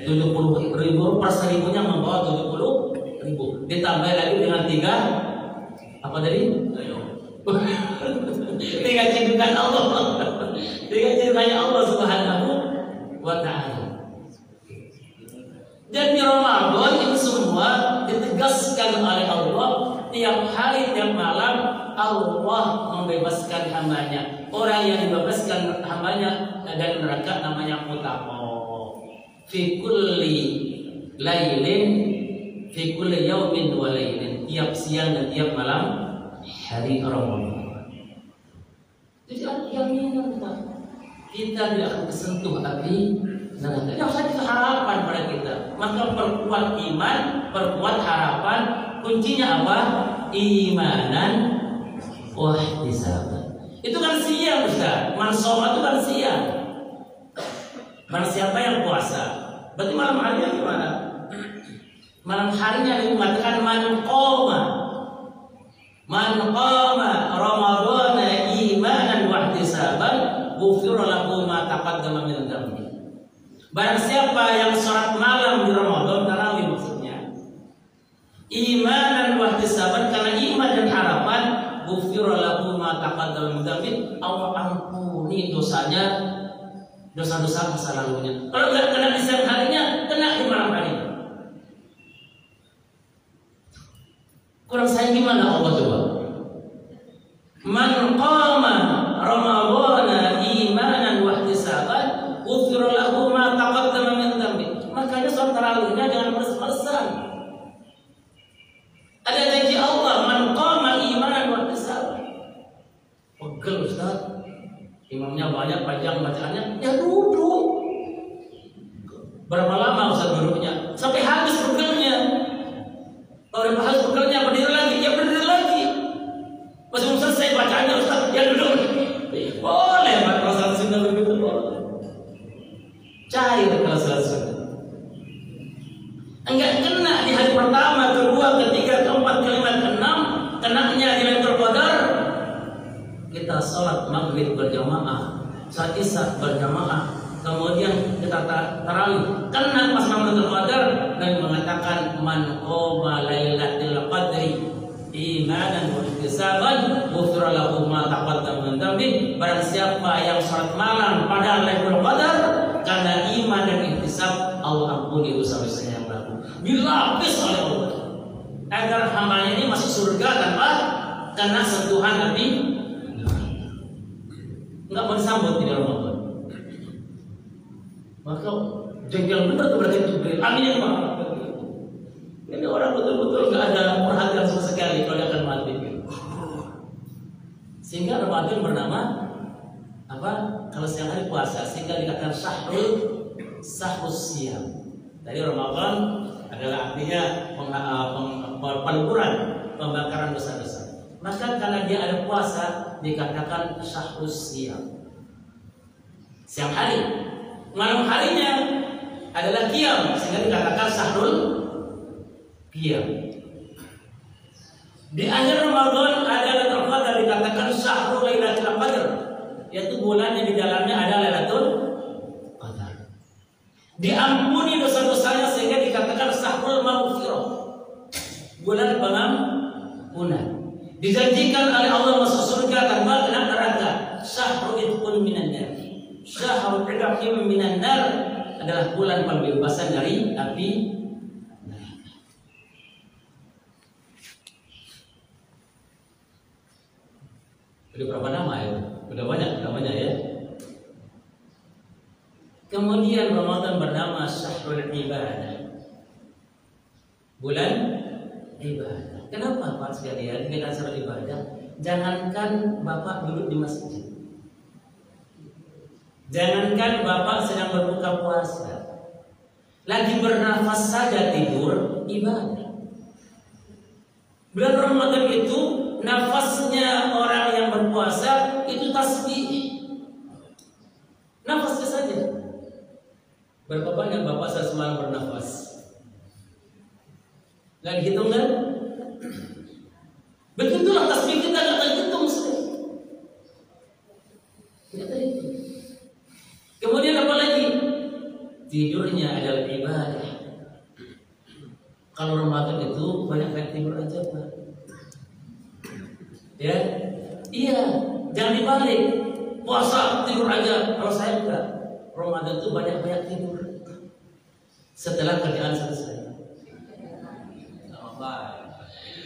70.000 per 1000-nya membawa 70.000. Ditambah lagi dengan 3 apa tadi? 3 cintukan Allah. 3 cintanya Allah Subhanahu wa ta'ala. Dan di Ramadan itu semua ditegaskan oleh Allah, tiap hari, tiap malam Allah membebaskan hambanya. Orang yang dibebaskan hambanya dari neraka namanya mutaqo. Fi kulli lailin, fi kulli yaumin wa lailin, tiap siang dan tiap malam hari Ramadan. Jadi yang ini kita tidak akan tersentuh api neraka. Yang saja harapan pada kita. Maka perkuat iman, perkuat harapan. Kuncinya apa? Imanan wahtisaban. Itu kan siang, Ustaz. Mansoma itu kan siang. Barang siapa yang puasa, berarti malam harinya gimana? Malam harinya dikatakan man qama Ramadhana imanan wahtisaban ghufira lahu ma taqaddama min dhanbi. Barang siapa yang salat malam di Ramadan, tarawih maksudnya, imanan wahtisaban, karena iman dan harapan, ghufira lahu ma taqaddama min dhanbi, Allah ampuni dosanya, dosa-dosa masa lalunya. Kalau enggak kena di siang harinya, kena di malam harinya. Kurang sayang gimana Allah coba? Man qama Ramadhana imanan wahtisaban ghufira lahu ma taqaddama min dhanbi. Makanya salat tarawihnya jangan males-malesan. Ada janji Allah, man qama imanan wahtisaban. Pegel Ustaz. Imamnya banyak, panjang bacaannya, ya duduk. Berapa lama Ustaz duduknya? Sampai habis pegelnya. Kalau udah habis pegelnya, berdiri lagi, ya berdiri lagi. Pas belum selesai bacaannya Ustaz, ya duduk. Boleh, kalau salat sunnah begitu boleh. Cair kalau salat sunnah. Enggak kena di hari pertama, kedua, ketiga, keempat, kelima, keenam, kenanya di Lailatul Qadar. Kita sholat maghrib berjamaah, salat isya berjamaah, kemudian kita tarawih, kena pas Lailatul Qadar dan mengatakan man qama lailatul qadri imanan wa ihtisaban ghufira lahu ma taqaddama min dhanbi. Barang siapa yang salat malam pada Lailatul Qadar karena iman dan ihtisab, Allah ampuni dosa-dosanya yang lalu. Dilapis oleh Allah agar hambanya ini masuk surga tanpa kena sentuhan Nabi. Enggak mau disambut di Ramadan. Maka jengkel benar tuh berarti Jibril. Amin ya Allah. Ini orang betul-betul enggak ada perhatian sama sekali kalau dia akan mati. Sehingga Ramadan bernama apa? Kalau siang hari puasa, sehingga dikatakan syahrus siyam. Dari Ramadan adalah artinya peleburan, pembakaran dosa-dosa. Maka karena dia ada puasa dikatakan syahrus siyam. Siang hari, malam harinya adalah qiyam, sehingga dikatakan syahrul qiyam. Di akhir Ramadan ada Lailatul Qadar, dikatakan syahrul Lailatul Qadar, yaitu bulan yang di dalamnya ada Lailatul Qadar. diampuni dosa-dosanya sehingga dikatakan syahrul maghfirah, bulan pengampunan. Dijanjikan oleh Allah masuk surga tanpa kena neraka. Syahrul itqun minan nar, syahrul iqam minan nar adalah bulan pembebasan dari api neraka. Udah berapa nama ya? Udah banyak namanya ya. Kemudian Ramadan bernama Syahrul Ibadah, bulan ibadah. Kenapa Pak sekalian dengan Syahrul Ibadah? Jangankan Bapak duduk di masjid, jangankan Bapak sedang berbuka puasa, lagi bernafas saja tidur ibadah. Bulan Ramadan itu nafasnya orang yang berpuasa itu tasbih, nafasnya saja. Berapa banyak Bapak saya semalam bernafas? Nggak dihitung kan? Begitulah tasbih kita nggak terhitung sudah. Nggak terhitung. Kemudian apa lagi? Tidurnya adalah ibadah. Kalau Ramadan itu banyak yang tidur aja Pak. Ya, iya, jangan dibalik. Puasa tidur aja. Kalau saya enggak. Ramadan itu banyak-banyak tidur. Setelah kerjaan selesai.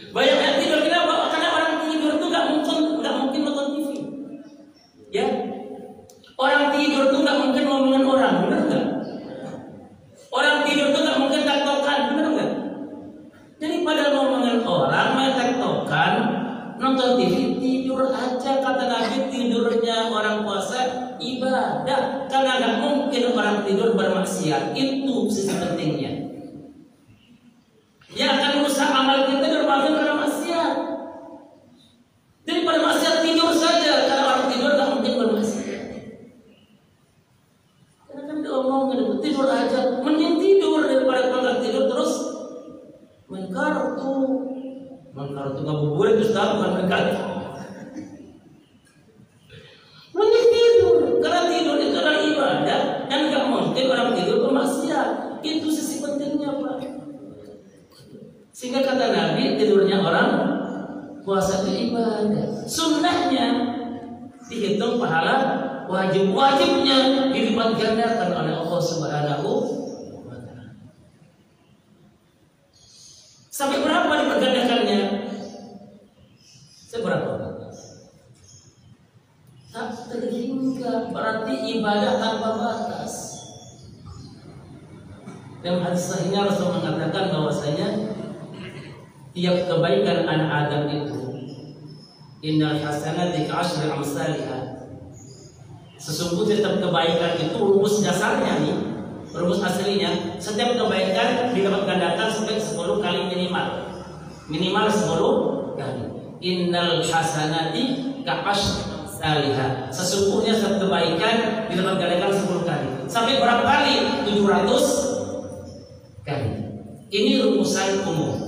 Banyak yang tidur. Kenapa? Karena orang tidur itu nggak mungkin nonton TV. Ya, orang tidur itu nggak mungkin ngomongin orang, benar nggak? Orang tidur itu nggak mungkin tektokan, benar nggak? Jadi pada ngomongin orang, main tektokan, nonton TV, tidur aja. Kata Nabi, tidurnya orang puasa ibadah. Karena nggak mungkin orang tidur bermaksiat. Itu sisi pentingnya. Yang akan merusak amal kita berbagai karena maksiat. Jadi pada maksiat tidur saja. Karena orang tidur nggak mungkin bermaksiat. Karena kan diomongin tidur aja, mending tidur daripada kalau nggak tidur terus main kartu ngabuburit terus tahu bukan main kartu. Mending tidur, karena tidur itu adalah ibadah dan nggak mungkin orang tidur bermaksiat. Itu sisi pentingnya Pak. Sehingga kata Nabi, tidurnya orang puasa itu ibadah. Sunnahnya dihitung pahala, wajibnya dilipat gandakan oleh Allah Subhanahu wa Ta'ala. Sampai berapa dipergandakannya? Seberapa? Tak terhingga, berarti ibadah tanpa batas. Dalam hadis sahihnya Rasul mengatakan bahwasanya tiap kebaikan anak Adam itu innal hasanati ka'asyri amsalihha. Sesungguhnya setiap kebaikan itu rumus dasarnya nih, rumus aslinya setiap kebaikan dilipat gandakan sampai 10 kali minimal 10 kali. Innal hasanati ka'asyri amsalihha. Sesungguhnya setiap kebaikan dilipat gandakan 10 kali. Sampai berapa kali? 700 kali. Ini rumusan umum.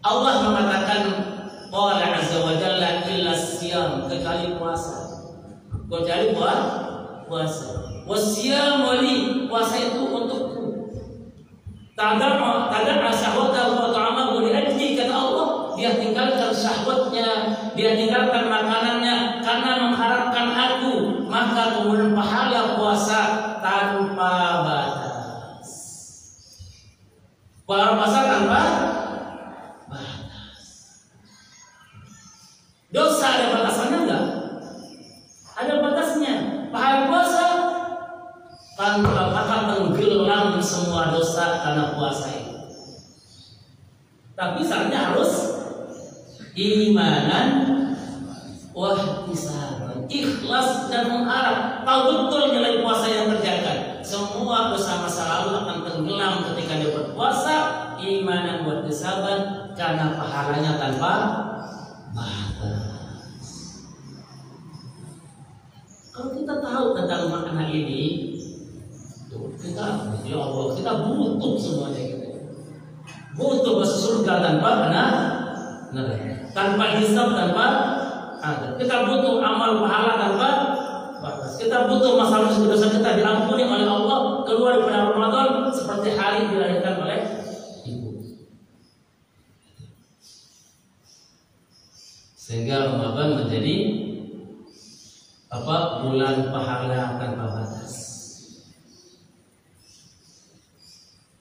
Allah mengatakan qala azza wa jalla illa siyam, kecuali puasa. Kecuali puasa. Wasyam wali, puasa itu untukku. Tadar syahwatahu wa ta'amahu li ajli, kata Allah, dia tinggalkan syahwatnya, dia tinggalkan makanannya karena mengharapkan aku, maka kemudian pahala puasa tanpa batas. Puasa tanpa dosa ada batasannya enggak? Ada batasnya. Pahala puasa akan tenggelam semua dosa karena puasa itu. Tapi syaratnya harus imanan wahtisaban, ikhlas dan mengharap, tahu betul nilai puasa yang kerjakan. Semua dosa masa lalu akan tenggelam ketika dia berpuasa, imanan wahtisaban, karena pahalanya tanpa batas. Kalau kita tahu tentang makna ini, kita, ya Allah, kita butuh semuanya gitu. Butuh masuk surga tanpa neraka, tanpa hisab, tanpa adab. Kita butuh amal pahala tanpa batas. Kita butuh masalah dosa kita diampuni oleh Allah keluar pada Ramadan seperti hari dilahirkan oleh ibu. Sehingga Ramadan menjadi bulan pahala tanpa batas.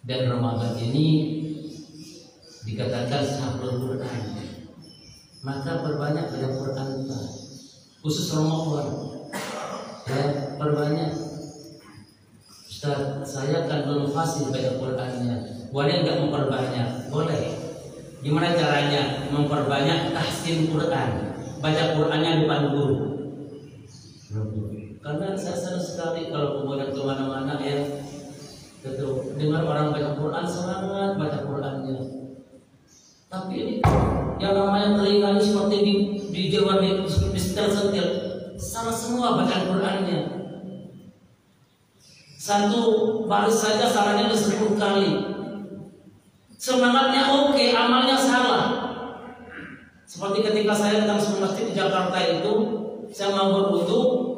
Dan Ramadan ini dikatakan syahrul Quran. Maka perbanyak baca Quran kita. Khusus Ramadan. Ya, perbanyak. Ustaz, saya kan belum fasih baca Qurannya. Boleh nggak memperbanyak? Boleh. Gimana caranya memperbanyak tahsin Quran? Baca Qurannya depan guru. Karena saya senang sekali kalau kemudian kemana-mana ya, gitu, dengar orang baca Quran, semangat baca Qurannya. Tapi ini yang namanya telinga ini seperti di Jawa di setel-setel, sama semua bacaan Qurannya. Satu baris saja salahnya 10 kali. Semangatnya oke, amalnya salah. Seperti ketika saya datang ke masjid di Jakarta itu, saya mau berwudu,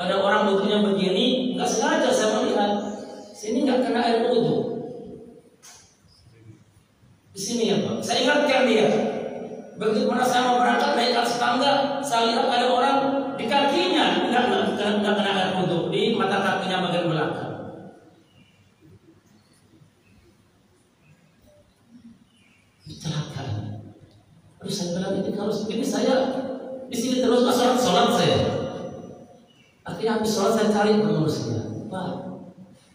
ada orang wudunya begini, nggak sengaja saya melihat sini nggak kena air wudu. Di sini ya Pak, saya ingatkan dia. Begitu mana saya mau berangkat naik atas tangga, saya lihat ada orang di kakinya nggak kena air wudu, di mata kakinya bagian belakang. Kecelakaan. Terus saya bilang ini kalau begini saya di sini terus sholat saya. Akhirnya habis sholat saya cari pengurusnya. Pak,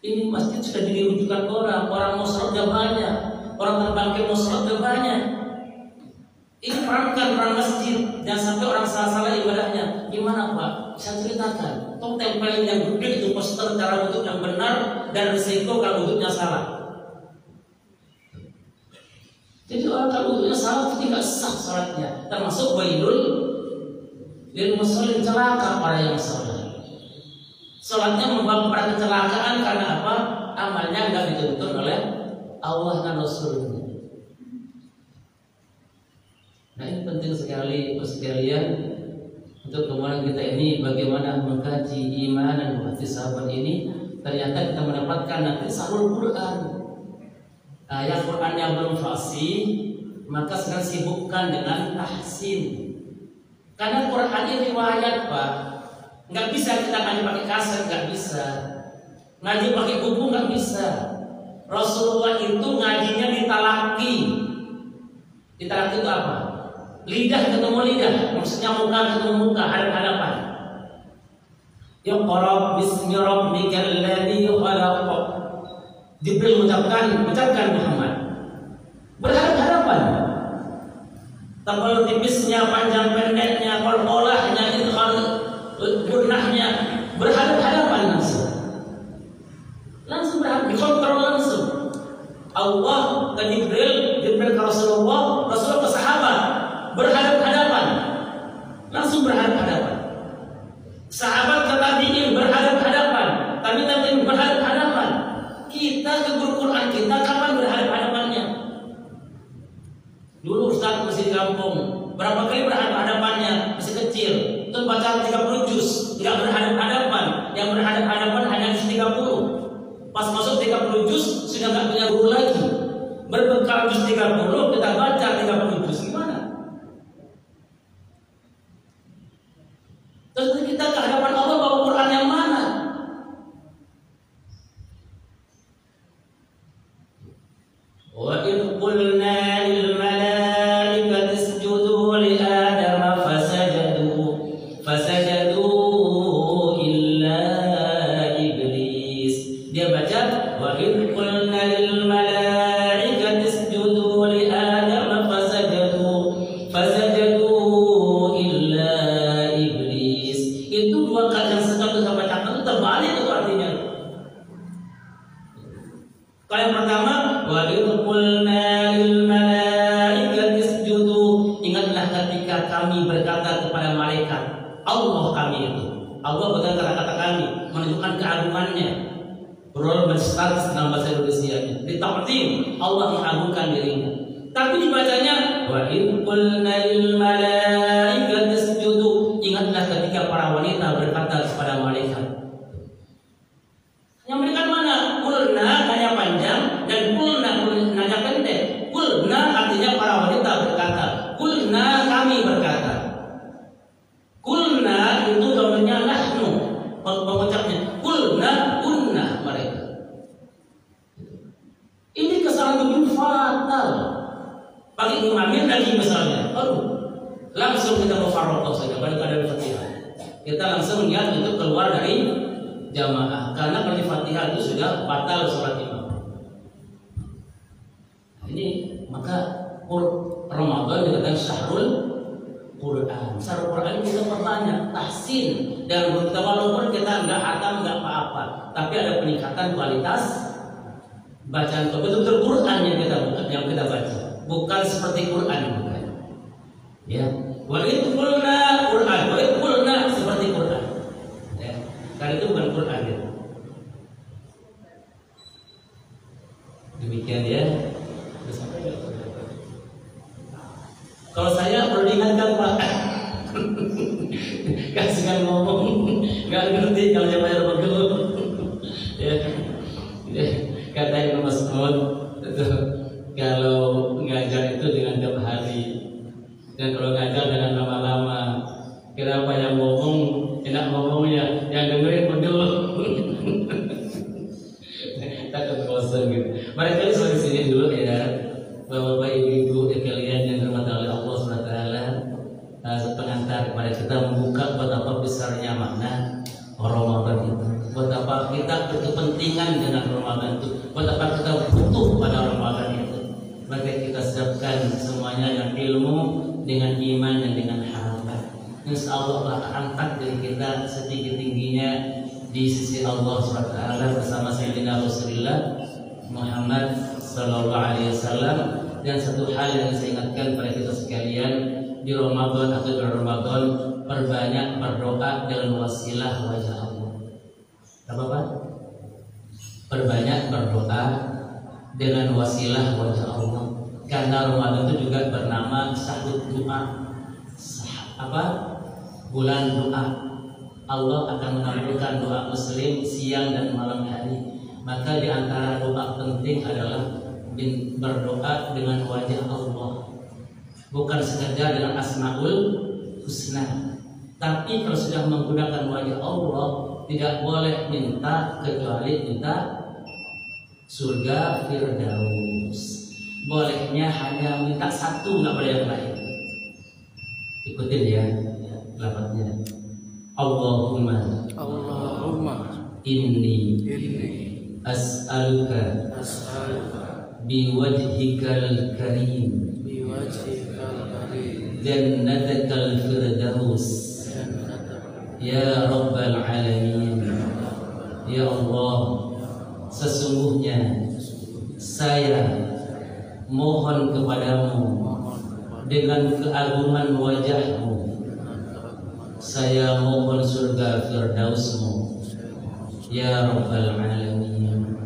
ini masjid sudah jadi rujukan orang mau sholatnya banyak, orang terbangkit mau sholatnya banyak. Ini peran masjid, jangan sampai orang salah-salah ibadahnya. Gimana Pak? Saya ceritakan. Tolong tempelin yang gede itu poster cara wudhu yang benar dan risiko kalau wudhunya salah. Jadi orang kalau wudhunya salah itu tidak sah sholatnya, termasuk wailul lil musallin, celaka para yang salah. Sholatnya membawa pada kecelakaan karena apa? Amalnya nggak dituntun oleh Allah dan Rasulnya. Nah ini penting sekali sekalian untuk kemudian kita ini bagaimana mengkaji iman dan mengerti sahabat ini. Ternyata kita mendapatkan nanti sahur Quran. Yang Qurannya belum fasih, maka sekarang sibukkan dengan tahsin. Karena Quran ini riwayat Pak, nggak bisa kita ngaji pakai kaset, nggak bisa. Ngaji pakai buku nggak bisa. Rasulullah itu ngajinya ditalaki. Ditalaki itu apa? Lidah ketemu lidah, maksudnya muka ketemu muka, hadap-hadapan. Iqra bismi rabbikal ladzi khalaq. Jibril mengucapkan Muhammad. Berhadapan-hadapan. Tebal tipisnya, panjang pendeknya, kolkolahnya, gunahnya, berhadapan langsung. Langsung berhadapan, dikontrol langsung. Allah ke Jibril ke Rasulullah, Rasulullah ke sahabat, berhadapan-hadapan. Langsung berhadapan-hadapan. Sahabat ke tabi'in berhadapan-hadapan, tabi'in berhadapan-hadapan. Kita ke guru Quran kita kapan berhadapan-hadapannya? Dulu Ustaz masih di kampung, berapa kali berhadapan-hadapannya? Masih kecil, terus baca 30 juz, tidak berhadapan-hadapan. Yang berhadapan-hadapan hanya juz 30. Pas masuk 30 juz sudah nggak punya guru lagi. Berbekal juz 30 kita baca 30 juz, gimana? Terus kita ke hadapan Allah bawa Quran yang mana? وَإِذْ قُلْنَا لِلْمَلَائِكَةِ اسْجُدُوا لِآدَمَ فَسَجَدُوا إِلَّا إِبْلِيسَ. Dia baca وَإِذْ قُلْنَا لِلْمَلَائِكَةِ اسْجُدُوا لِآدَمَ فَسَجَدُوا إِلَّا إِبْلِيسَ. Itu dua kali yang sekali kita bacakan itu terbalik itu artinya. Kalau yang pertama wa idh qulna lil malaikati isjudu, ingatlah ketika kami berkata kepada malaikat, Allah kami itu. Allah bukan kata-kata kami, menunjukkan keagungannya. Berul berstatus dalam bahasa Indonesia. Ditaqdim, Allah mengagungkan dirinya. Tapi dibacanya wa idh qulna lil malaikati isjudu, ingatlah ketika para wanita berkata kepada malaikat. Yang mereka mana? Kulna hanya panjang dan kulna nanya pendek. Kulna artinya para wanita berkata. Kulna kami berkata. Kulna itu domennya nahnu. Pengucapnya kulna kunna mereka. Ini kesalahan begini fatal. Pakai imamnya lagi misalnya. Langsung kita mufarraqah saja pada keadaan Fatihah. Kita langsung niat untuk keluar dari jamaah karena pada Fatihah itu sudah batal sholat imam. Ini maka Ramadan dikatakan syahrul Quran. Syahrul Quran kita bertanya tahsin dan kita walaupun kita enggak hatam enggak apa-apa, tapi ada peningkatan kualitas bacaan betul-betul Quran yang kita baca, bukan seperti Quran bukan. Ya, walid qulna Quran, walid qulna seperti Quran. Ya, karena itu bukan Quran ya. Demikian ya. Kalau saya perlu diingatkan Pak, kasihkan ngomong, nggak ngerti kalau saya bayar begel. Ya, kata Ibnu Mas'ud itu kalau ngajar itu dengan tiap hari dan kalau ngajar dengan lama-lama, kenapa yang ngomong enak ngomongnya, yang dengerin begel. Takut bosan gitu. Barangkali sampai sini dulu ya. Bapak ibu kalian yang dirahmati oleh Allah SWT, pengantar kepada kita membuka betapa besarnya makna Ramadan itu, betapa kita berkepentingan dengan Ramadan itu, betapa kita butuh pada Ramadan itu. Maka kita siapkan semuanya dengan ilmu, dengan iman dan dengan harapan. Insya Allah akan angkat diri kita setinggi-tingginya di sisi Allah SWT bersama Sayyidina Rasulullah Muhammad Sallallahu Alaihi Wasallam. Dan satu hal yang saya ingatkan pada kita sekalian di Ramadan atau di Ramadan, perbanyak berdoa dengan wasilah wajah Allah. Apa? Perbanyak berdoa dengan wasilah wajah Allah. Karena Ramadan itu juga bernama sahut doa. Apa? Bulan doa. Allah akan mengabulkan doa Muslim siang dan malam hari. Maka di antara doa penting adalah berdoa dengan wajah Allah, bukan sekedar dengan asmaul husna. Tapi kalau sudah menggunakan wajah Allah, tidak boleh minta kecuali minta surga Firdaus. Bolehnya hanya minta satu, nggak boleh yang lain. Ikutin ya lafadznya. Allahumma inni as'aluka biwajhikal karim jannatakal firdaus ya rabbal alamin. Ya Allah, sesungguhnya saya mohon kepadamu dengan keagungan wajahmu, saya mohon surga firdausmu ya rabbal alamin.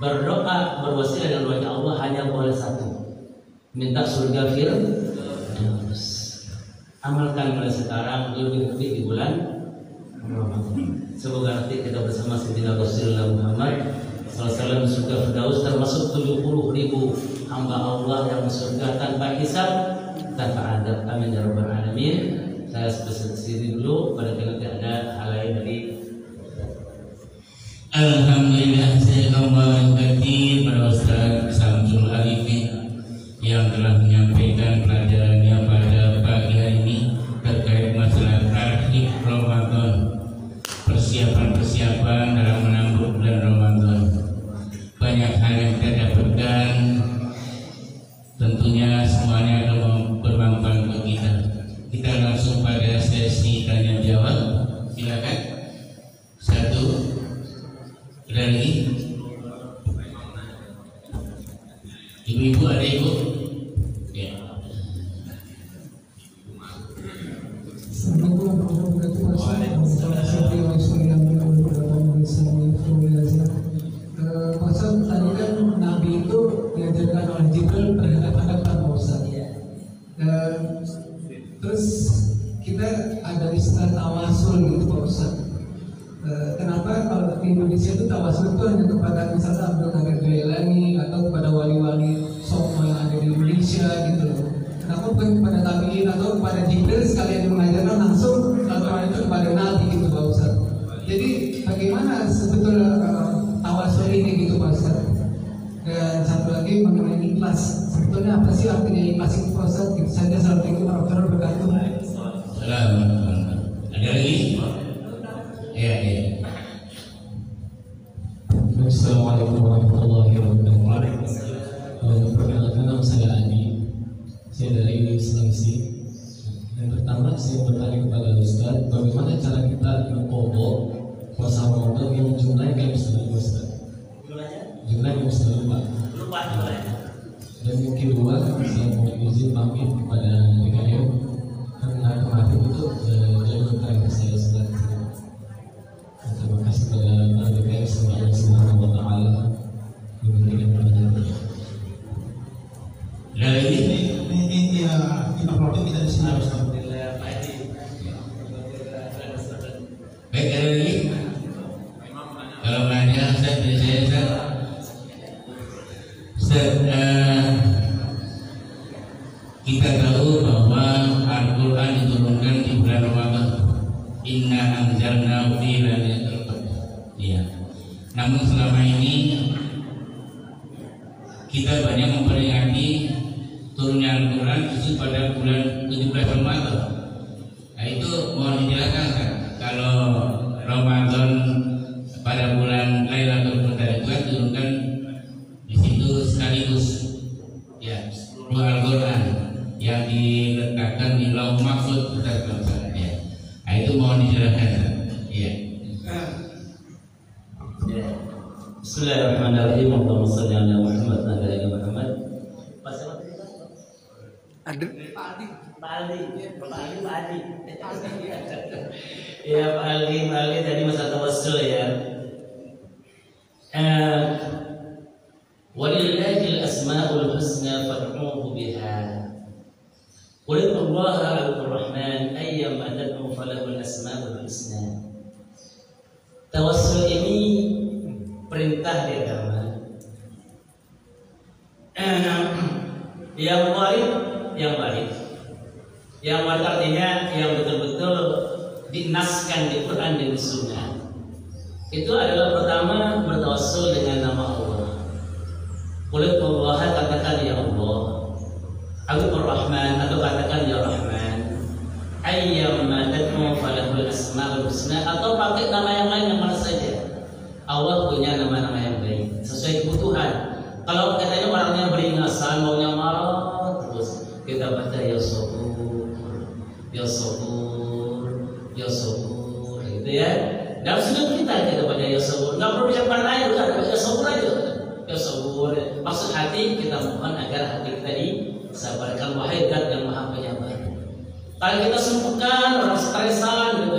Berdoa berwasilah dengan wajah Allah hanya boleh satu, minta surga firdaus. Amalkan mulai sekarang, lebih di bulan Ramadan. Semoga nanti kita bersama Sayyidina Rasulullah Muhammad SAW surga firdaus, termasuk 70.000 hamba Allah yang surga tanpa hisab, tanpa adab. Amin ya rabbal alamin. Saya sendiri dulu, pada nanti ada hal lain dari. Alhamdulillah, saya kembali pada Ustaz Samsul Arifin yang telah menyampaikan pelajarannya pada pagi hari ini terkait masalah akhir Ramadan, persiapan dalam menambut bulan Ramadan. Banyak hal yang kita dapatkan, tentunya semuanya akan bermanfaat bagi kita. Kita langsung pada sesi tanya jawab. Silakan. Satu. Lagi, ibu-ibu ada ibu? Ya. Pasal tadi kan Nabi itu diajarkan oleh Jibril berhadapan-hadapan Ustaz. Terus kita ada istilah tawasul gitu Pak Ustaz. Kenapa kalau di Indonesia itu tawasul itu hanya kepada misalnya Abdul Qadir Jailani atau kepada wali-wali Songo yang ada di Indonesia gitu loh. Kenapa bukan kepada tabiin atau kepada Jibril sekalian mengajarkan langsung atau itu kepada Nabi gitu Pak Ustaz. Jadi bagaimana sebetulnya tawasul ini gitu Pak Ustaz. Dan satu lagi mengenai ikhlas. Sebetulnya apa sih artinya ikhlas itu Pak Ustaz? Itu saja. Assalamualaikum warahmatullahi wabarakatuh. Ada lagi? Ya. Assalamualaikum warahmatullahi wabarakatuh. Perkenalkan, nama saya Adi. Saya dari Sulawesi. Yang pertama saya bertanya kepada Ustaz, bagaimana cara kita mengkodok puasa Ramadan yang jumlahnya kayak misalnya Ustaz? Jumlahnya misalnya lupa. Dan yang kedua, saya mau izin pamit kepada DKM karena kemarin itu jadi bertanya saya Ustaz. Terima kasih kepada DKM, semoga Allah Subhanahu wa Ta'ala memberikan pertanyaan. Lagi Ini ya kita produk kita di sini. Alhamdulillah Pak Edi. baik, ada lagi? Kalau banyak kita tahu bahwa Al-Quran diturunkan di bulan Ramadan. Inna anzalna fi lailatul qadar. Ya. Namun selama ini kita banyak memperingati turunnya Al-Quran justru pada bulan 17 Ramadan. Nah itu mohon dijelaskan kan? Kalau Ramadan pada bulan Lailatul Qadar itu kan turunkan di situ sekaligus ya seluruh Al-Quran yang diletakkan di Lauh Mahfuz ya. Nah itu mohon dijelaskan ya. Bismillahirrahmanirrahim. Allahumma shalli ala Muhammad wa ala ali Muhammad. Pak Ali tadi masalah tawassul ya. Walillahil asmaul husna fad'uhu biha. Qul Allaha ar-Rahman ayyama tad'u falahul asmaul husna. Tawassul ini perintah di agama. Yang baik artinya yang betul-betul dinaskan di Quran dan Sunnah. Itu adalah pertama bertawassul dengan nama Allah. Qul Allaha, katakan ya Allah. Ar-Rahman, atau katakan ya Rahman. Ayyamma tad'u falahul asmaul husna, atau pakai nama yang lain yang mana saja. Allah punya nama-nama yang baik sesuai kebutuhan. Kalau katanya orangnya beringasan, maunya marah terus, kita baca ya Sabur, ya Sabur, ya Sabur, gitu ya. Dalam sudut kita baca ya Sabur, nggak perlu ucapan lain, udah baca ya Sabur aja. Ya Sabur, maksud hati kita mohon agar hati kita disabarkan, wahai Zat yang Maha Penyabar. Kalau kita sibukkan orang stresan